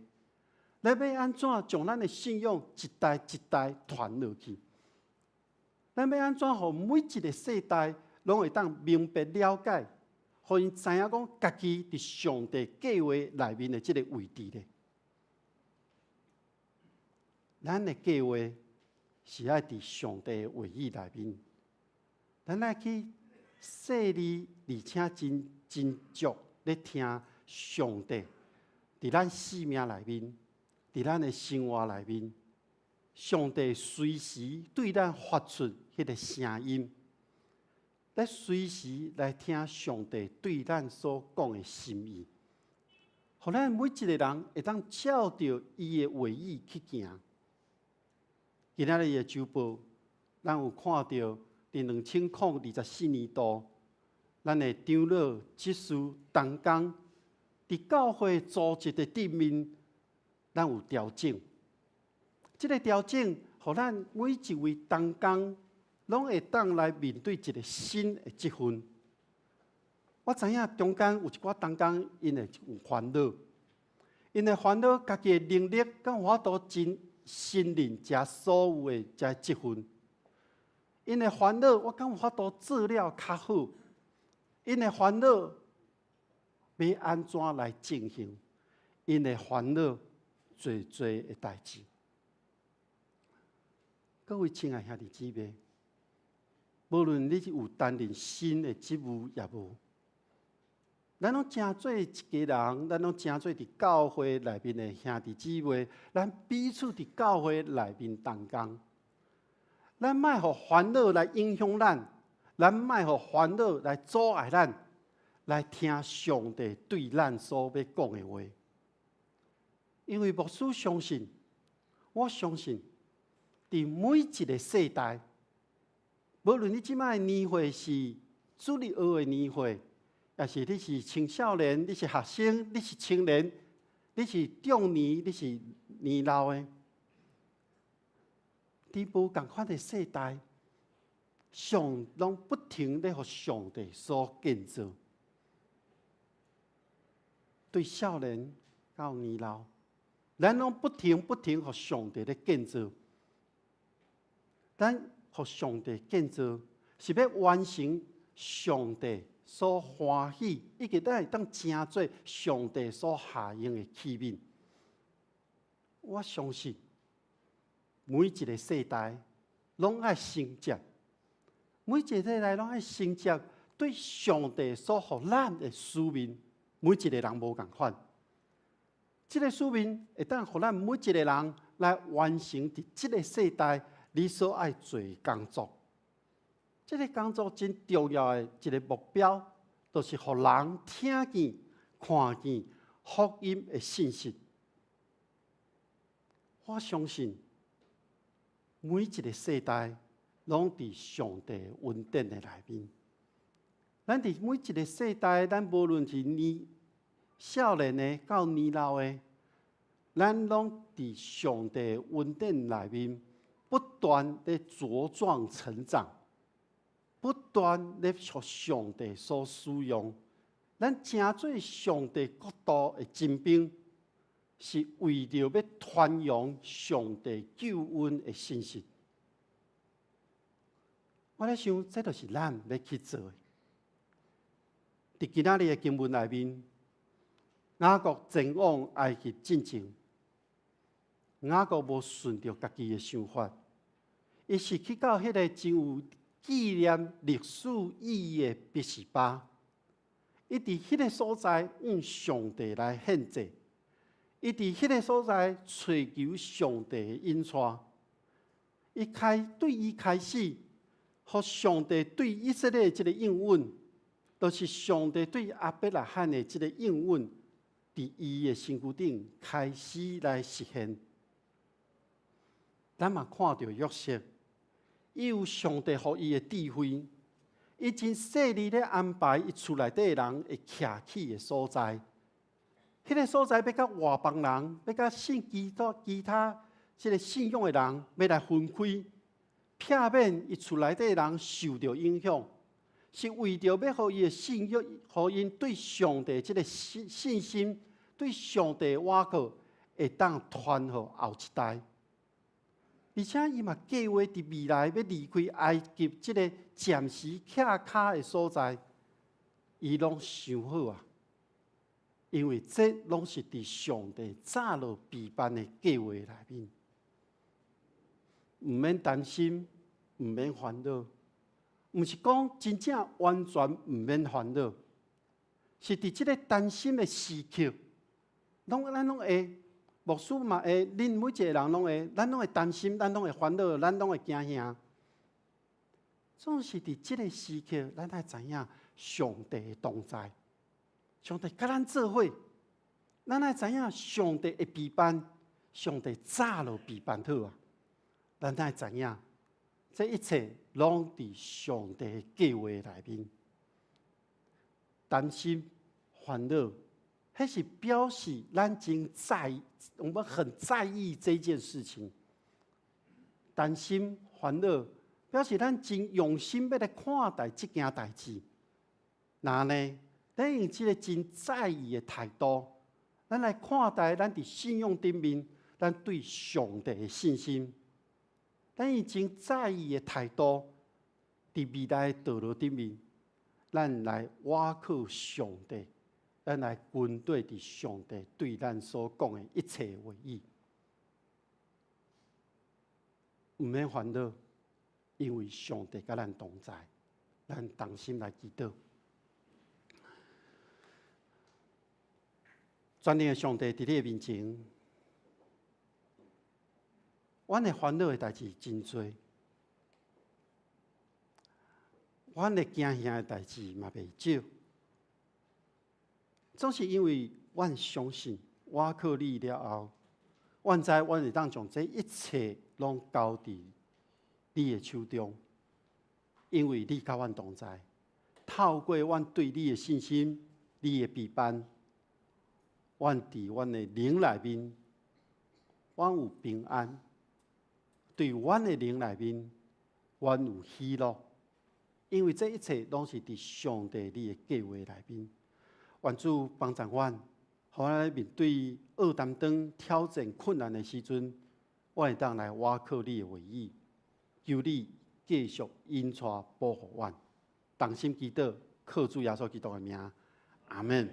咱要安怎将咱的信仰一代一代传落去？咱要安怎让每一个世代拢会当明白了解，互因知影讲家己伫上帝计划内面的这个位置呢？咱的计划是爱伫上帝的话语内面，咱爱去细腻而且真足咧听上帝伫咱生命内面，伫咱的生活内面，上帝随时对咱发出迄个声音，来随时来听上帝对咱所讲的心意，互咱每一个人会当照着伊的话语去行。今仔日的周报，咱有看到伫2024年度，咱的长老、执事、同工伫教会组织的顶面，咱有调整。这个调整，互咱每一位同工，拢会当来面对一个新的职分。我知影中间有一寡同工，因会有烦恼，因会烦恼家己的能力，敢有法度真信任这所有的这职分。因会烦恼，我敢有法度做了较好。因会烦恼，要安怎来进行？因会烦恼，侪的代志。各位亲爱兄弟姊妹，无论你有担任新的职务也无，咱拢真做一家人，咱拢真做伫教会内面的兄弟姊妹，咱彼此伫教会内面同工。咱莫互烦恼来影响咱，咱莫互烦恼来阻碍咱，来听上帝对咱所要讲的话。因为牧师相信，我相信，伫每一个世代，无论你即摆年岁是主日学的年岁，也是你是青少年，你是学生，你是青年，你是中年，你是年老的。伫无共款的世代，上拢不停咧，互上帝所建造。对少年到年老，咱拢不停互上帝咧建造。咱互上帝建造，是要完成上帝所欢喜，以及咱会当成做上帝所下用的器皿。我相信。每一个世代拢爱承接，每一个世代拢爱承接对上帝所予咱的使命。每一个人无共款，这个使命会当予咱每一个人来完成伫这个世代你所爱做的工作。这个工作真重要的一个目标，就是予人听见、看见福音的信息。我相信。每一个世代，拢伫上帝恩典的内面。咱伫每一个世代，咱无论是少年的到年老的，咱拢伫上帝恩典内面，不断的茁壮成长，不断的互上帝所使用。咱真做上帝国度的精兵。是为着要传扬上帝救恩的信息。我咧想，这就是咱要去做的。伫今仔日的经文内面，雅各前往埃及进前，雅各无顺着家己的想法，伊是去到迄个真有纪念历史意义的毕士巴，伊伫迄个所在向上帝来献祭。伊伫迄个所在找求上帝的引带，对伊开始，互上帝对以色列这个应允，就是上帝对亚伯拉罕的这个应允，伫伊的身躯顶开始来实现。咱嘛看到约瑟，伊有上帝予伊的智慧，伊真细腻咧安排伊厝内底的人会徛起的所在。迄个所在要甲外邦人，要甲信其他即个信仰的人，要来分开，避免伊厝内底的人受到影响，是为着要互伊的信仰，互因对上帝即个信心，对上帝的倚靠，会当传予后一代。而且伊嘛计划伫未来要离开埃及即个暂时徛卡的所在，伊拢想好啊。因为这拢是伫上帝早就备办的计划内面，唔免担心，唔免烦恼。唔是讲真正完全唔免烦恼，是伫即个担心的时刻，咱拢会，牧师嘛会，恁每一个人拢会，咱拢会担心，咱拢会烦恼，咱拢会惊吓。总是伫即个时刻，咱才知影上帝的同在。上帝甲咱做伙，咱才知影上帝的备办，上帝早就备办好啊！咱才知影，这一切拢伫上帝的计划内面。担心、烦恼，迄是表示咱真在意，我们很在意这件事情。担心、烦恼，表示咱真用心要来看待这件代志。那呢？咱用这个真在意的态度，咱来看待咱伫信仰顶面，咱对上帝的信心。咱用真在意的态度，伫未来的道路顶面，咱来倚靠上帝，咱来跟对伫上帝对咱所讲的一切话语。唔免烦恼，因为上帝甲咱同在，咱同心来祈祷。全能的上帝伫你的面前，阮的烦恼的代志真多，阮的惊吓的代志嘛袂少，总是因为阮相信，倚靠你了后，阮知阮会当将这一切拢交伫你的手中，因为你甲阮同在，透过阮对你的信心，你的陪伴。阮伫阮的灵内面，阮有平安；对阮的灵内面，阮有喜乐。因为这一切拢是伫上帝你的计划内面。愿主帮助阮，互咱面对恶担当、挑战、困难的时阵，我会当来倚靠你的话语，求你继续引带保护阮。同心祈祷，靠主耶稣基督的名，阿门。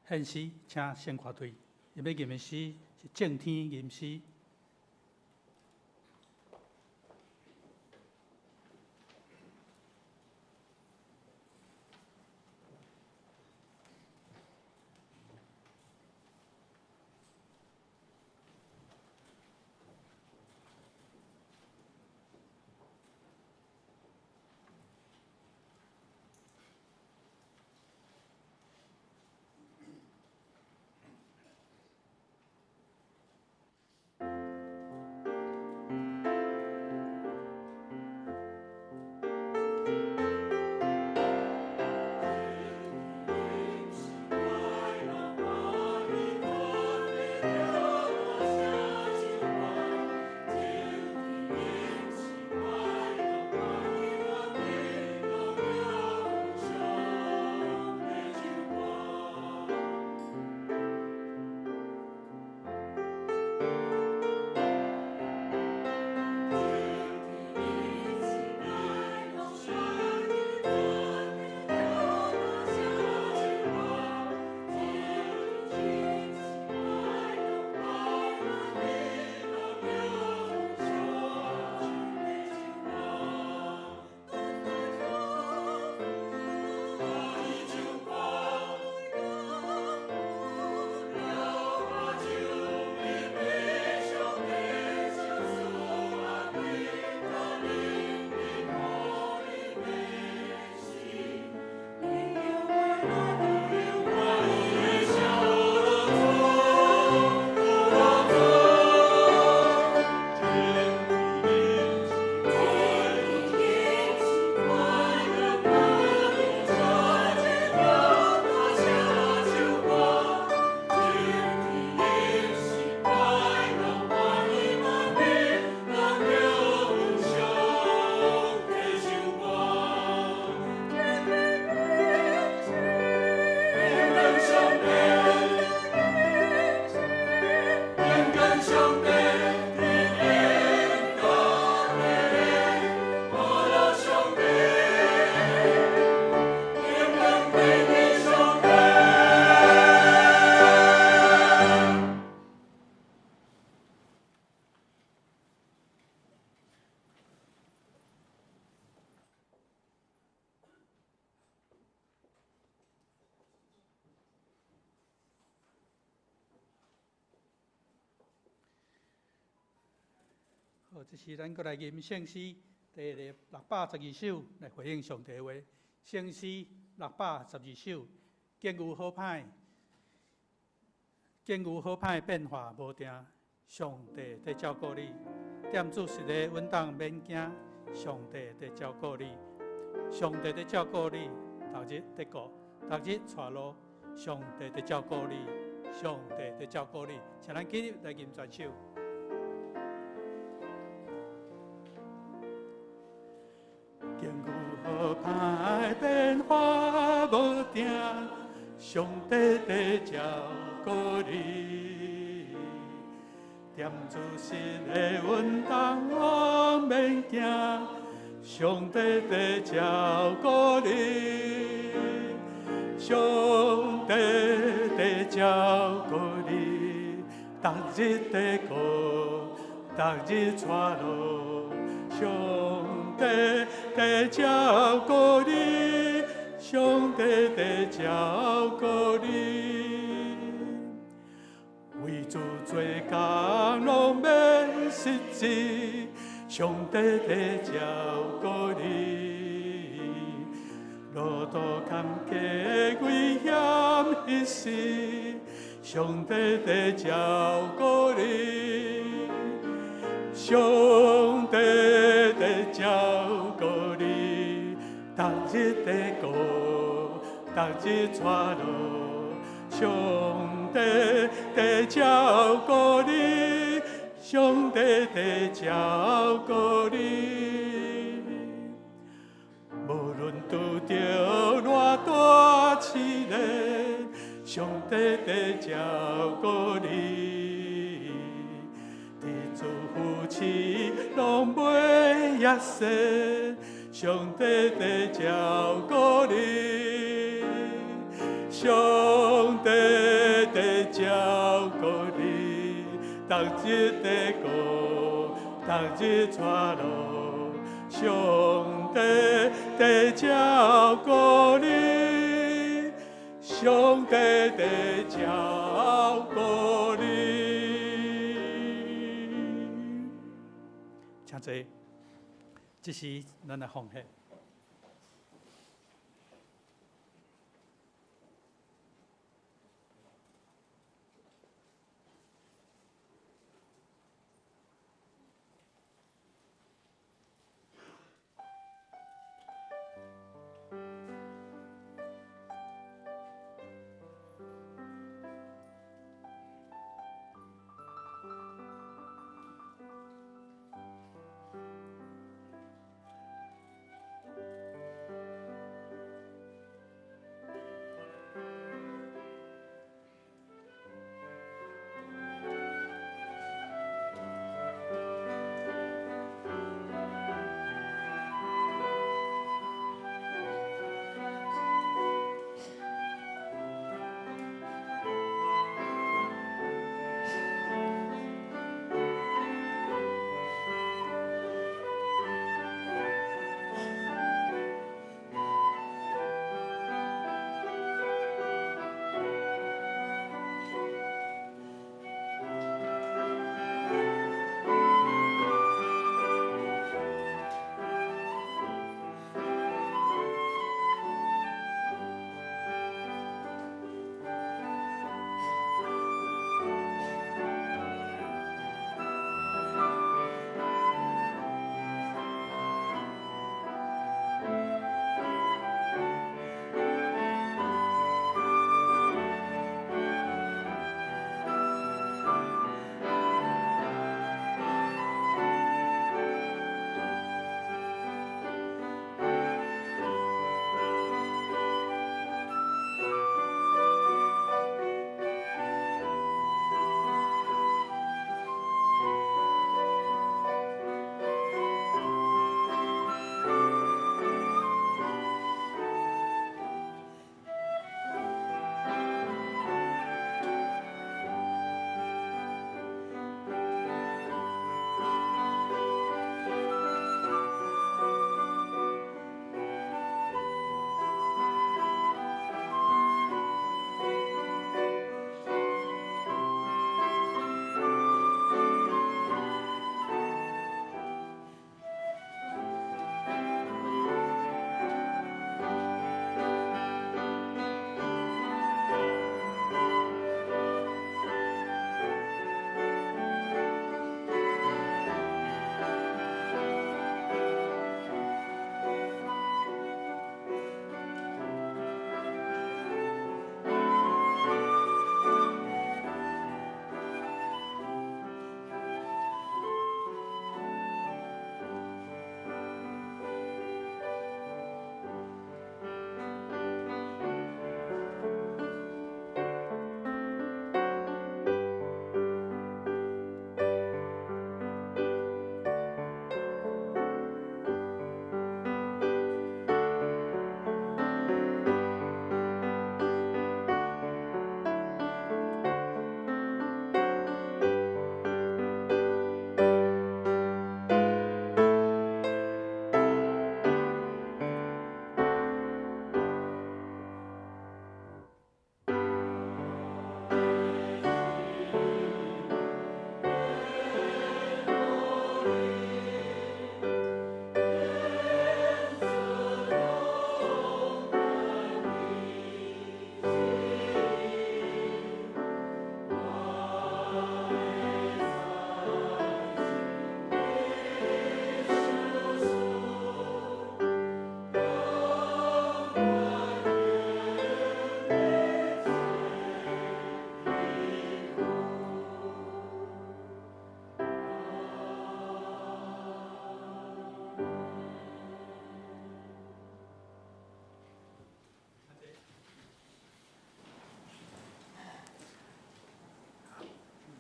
献诗，请先看队。要念的诗是正天吟诗。好，这时咱过来吟圣诗第612首来回应上帝的话。圣诗612首，见有好歹，见有好歹变化无定，上帝在照顾你。点子实个稳当免惊，上帝在照顾你，上帝在照顾你，逐日在顾，逐日带路，上帝在照顾你，上帝在照顾你。请咱今日来吟全首。见有好歹变化无定，上帝在照顾你。点子实个稳当我免惊，上帝在照顾你，上帝在照顾你，逐日在顾，逐日带路，上帝在照顾你，上帝在照顾你。为主做工拢免失志，上帝在照顾你。路途坎坷危险迄时，上帝在照顾你，上帝在照顾你，逐日在顾，逐日带路，上帝在照顾你，上帝在照顾你。无论拄着偌大试炼，上帝在照顾你。弟子夫妻拢袂厌世，上帝在照顾你，上帝在照顾你，逐日在顾，逐日带路，上帝在照顾你，上帝在照顾你。请坐，这是咱的奉献。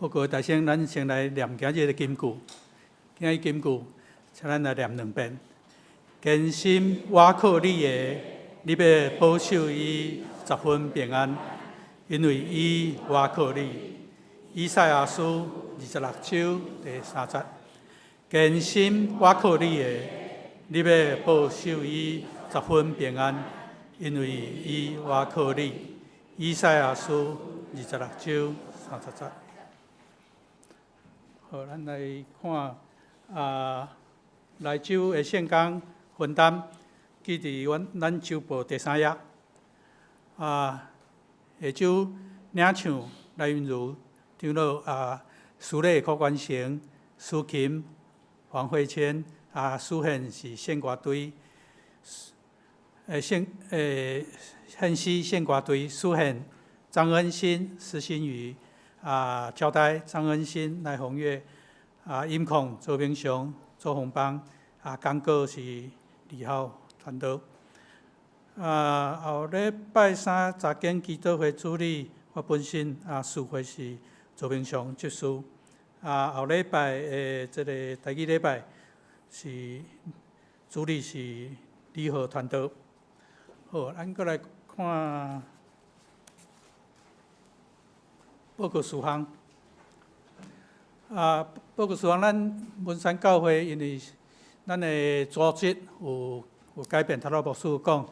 报告大先，咱先来念今日的金句。今日金句，请咱来念2遍。坚心倚靠你的，你要保守伊10分平安，因为伊倚靠你。以赛亚书26章第3节。坚心倚靠你的，你要保守伊10分平安，因为伊倚靠你。以赛亚书26章30节。好，咱来看来州的圣经分担，记伫咱周报第3页。下周领唱赖云如长老苏丽柯冠成、苏琴、黄慧谦苏宪是献歌队，献诗献歌队苏宪、张恩新、施新宇。交代张恩新、赖宏月，音控周明雄、周宏邦，讲稿是李浩传道。后礼拜3查经祈祷会主理，我本身事会是周明雄执事。后礼拜这个第2礼拜是主理是李浩传道。好，咱过来看。报告事项，报告事项，咱文山教会因为咱的组织有改变，头路牧师讲，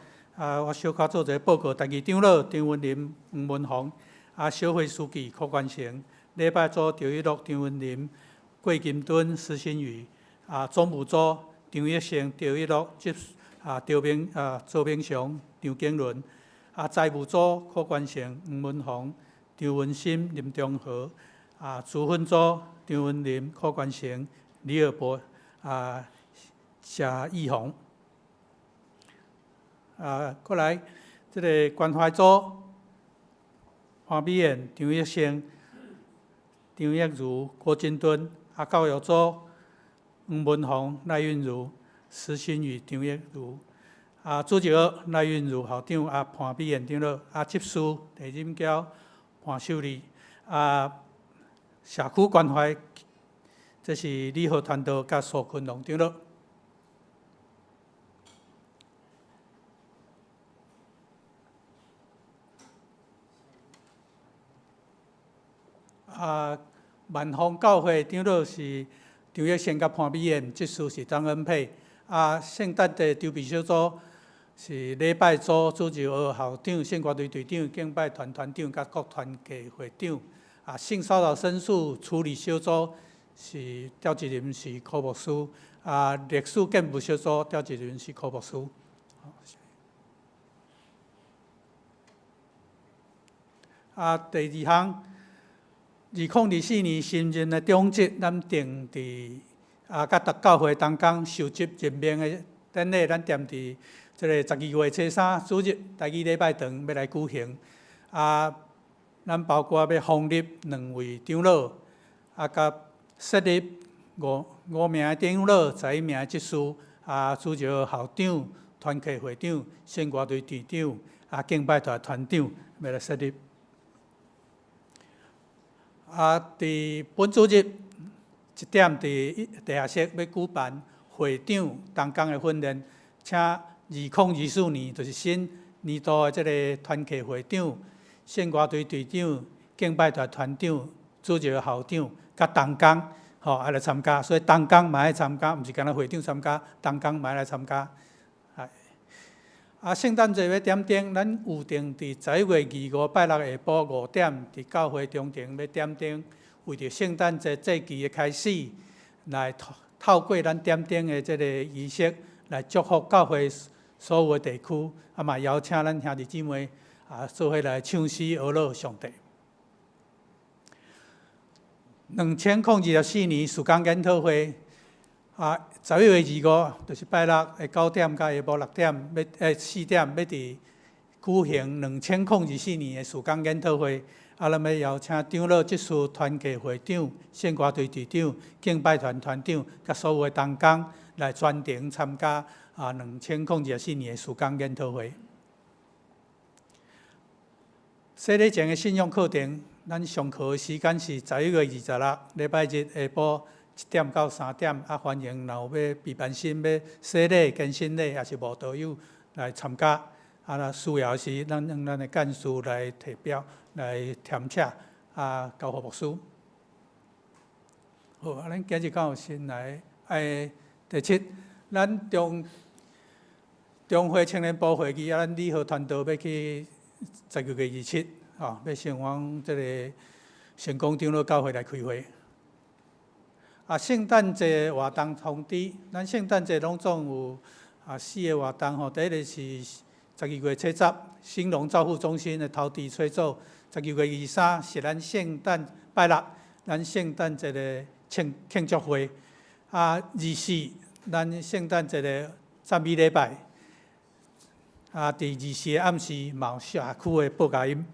我小可做一个报告。第2长老张文林、黄文宏，小会书记柯冠成，礼拜组赵一乐、张文林、郭金敦、施新宇，总务组张益成、赵一乐、周明雄、张景伦，财务组柯冠成、黄文宏。张文新、林中和，资分组张文林、柯冠成、李尔博，谢义宏。过来，这个关怀组黄美燕、张益生、张益如、郭金敦，教育组黄文宏、赖韵如、施新宇、张益如。主席赖韵如校长，潘美燕长老，执事陈锦娇。潘秀丽，社区关怀，这是李浩传道甲苏坤龙长老。万丰教会长老是张益生甲潘美燕，执事是张恩佩。圣诞的筹备小组。是礼拜组主席校长、献歌队队长、敬拜团团长、甲各团契会长。性骚扰申诉处理小组是召集人是柯牧师。历史建筑小组召集人是柯牧师。第2项，2024年新任的中职，咱定伫甲各教会同工受职任命的典礼，咱踮伫。这个12月初3主日第2礼拜堂要来举行，咱包括要封立2位长老，甲设立5名长老、11名执事，主席校长、团契会长、献歌队队长，敬拜团团长要来设立。伫本主日1点伫地下室要举办会长同工的训练，请。2024年就是新年度的这个团契会长、献歌队队长、敬拜团团长、主席校长，甲同工爱来参加，所以同工嘛爱参加，毋是干那会长参加，同工嘛爱来参加。圣诞节要点灯，咱预定伫11月25拜六下晡5点，伫教会中庭要点灯，为着圣诞节节期的开始，来透过咱点灯的这个仪式来祝福教会。所有的地区，嘛邀请咱兄弟姊妹做伙来唱诗讹乐上帝。2024年暑假研讨会，11月25就是拜六下9点到下晡6点，4点要伫举行2024年的暑假研讨会。咱要邀请长老、执事、团契会长、献歌队队长、敬拜团团长，甲所有的同工来专程参加。2024年的暑假研讨会，洗礼前的信仰课程，咱上课的时间是11月26，礼拜日下晡1点到3点。欢迎若有要备班生要洗礼、更新礼，也是无导游来参加。若需要时，咱用咱的干事来提表来填写，交互牧师。好，咱今日到先来第7，咱中会青年部会议，咱理学团队要去12月27，要前往这个成功长老教会来开会。圣诞节活动通知，咱圣诞节拢总有4个活动第一个是12月7日，兴隆照护中心的头地吹奏；12月23是咱圣诞拜六，咱圣诞节的庆祝会。24咱圣诞节的赞美礼拜。第24个暗时嘛有社区的报佳音。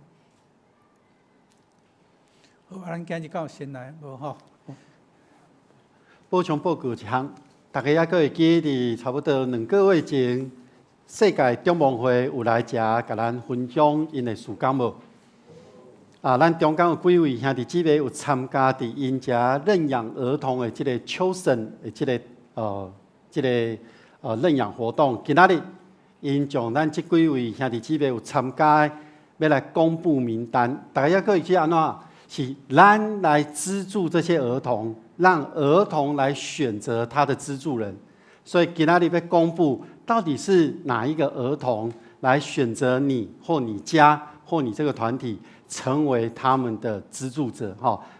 好，咱今日到先来无吼。补充报告一项，大家还佫会记伫差不多2个月前，世界中盟会有来遮甲咱分享因的事工无？咱中间有几位兄弟姊妹有参加伫因遮认养儿童的即个秋神的即个认养活动。今仔日因将咱即几位兄弟姊妹有参加，要来公布名单。大家还佫会记安怎？是咱来资助这些儿童。让儿童来选择他的资助人，所以今仔日要公布到底是哪一个儿童来选择你或你家或你这个团体成为他们的资助者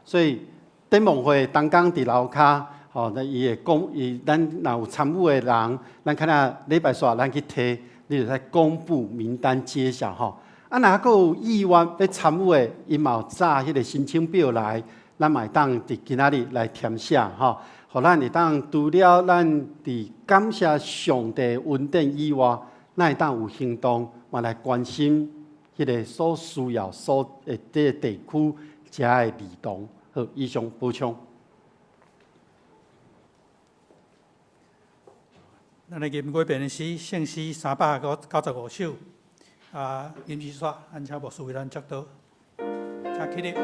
所以灯盟会当刚伫楼骹那伊会公咱若有参与的人，咱看下礼拜煞咱去摕，你就在公布名单揭晓若还有意愿要参与的，伊嘛有炸迄个申请表来。咱嘛会当伫今仔日来填写互咱会当除了咱伫感谢上帝恩典以外，咱会当有行动，嘛来关心迄个所需要即个地区遮的儿童。好，以上补充。咱的吟歌编诗圣诗395首，吟诗煞，咱请牧师为咱祝祷，请起立。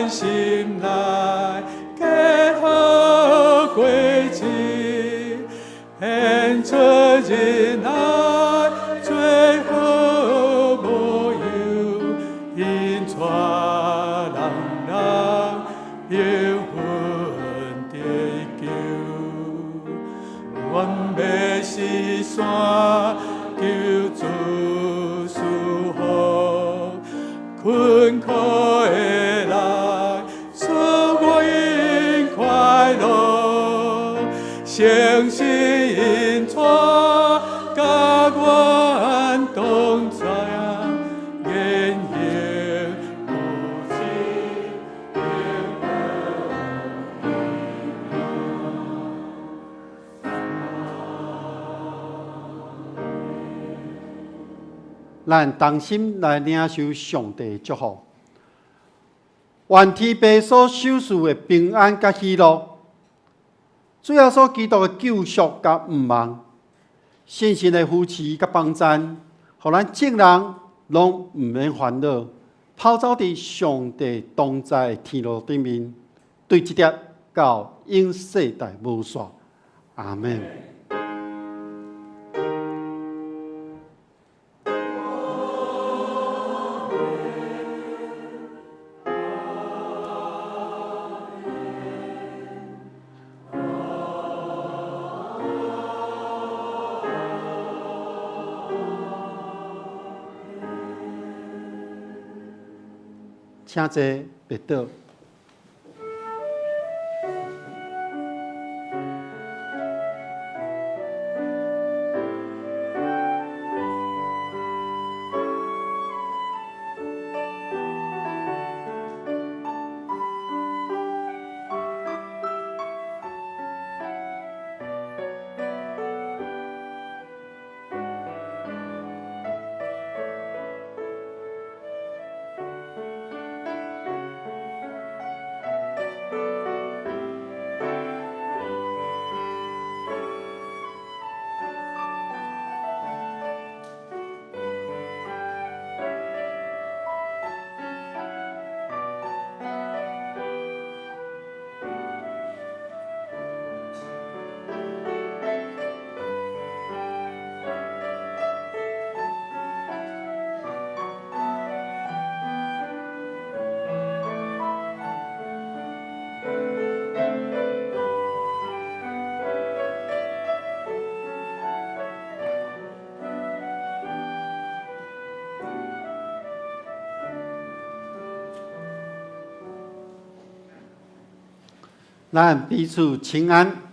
心内结好归期，献出仁爱最好无忧，因带人平分地球，愿要是山求主赐福，困苦的。诚实因带，甲阮同在，言行不弃，咱同心来领受上帝的祝福，愿天父所授予的平安甲喜乐。主要所基督的救赎甲毋忘，信心的扶持甲帮赞，互咱众人拢毋免烦恼，跑走伫上帝同在的天路顶面，对这点到永世代无煞。阿门。请坐别倒。咱彼此请安。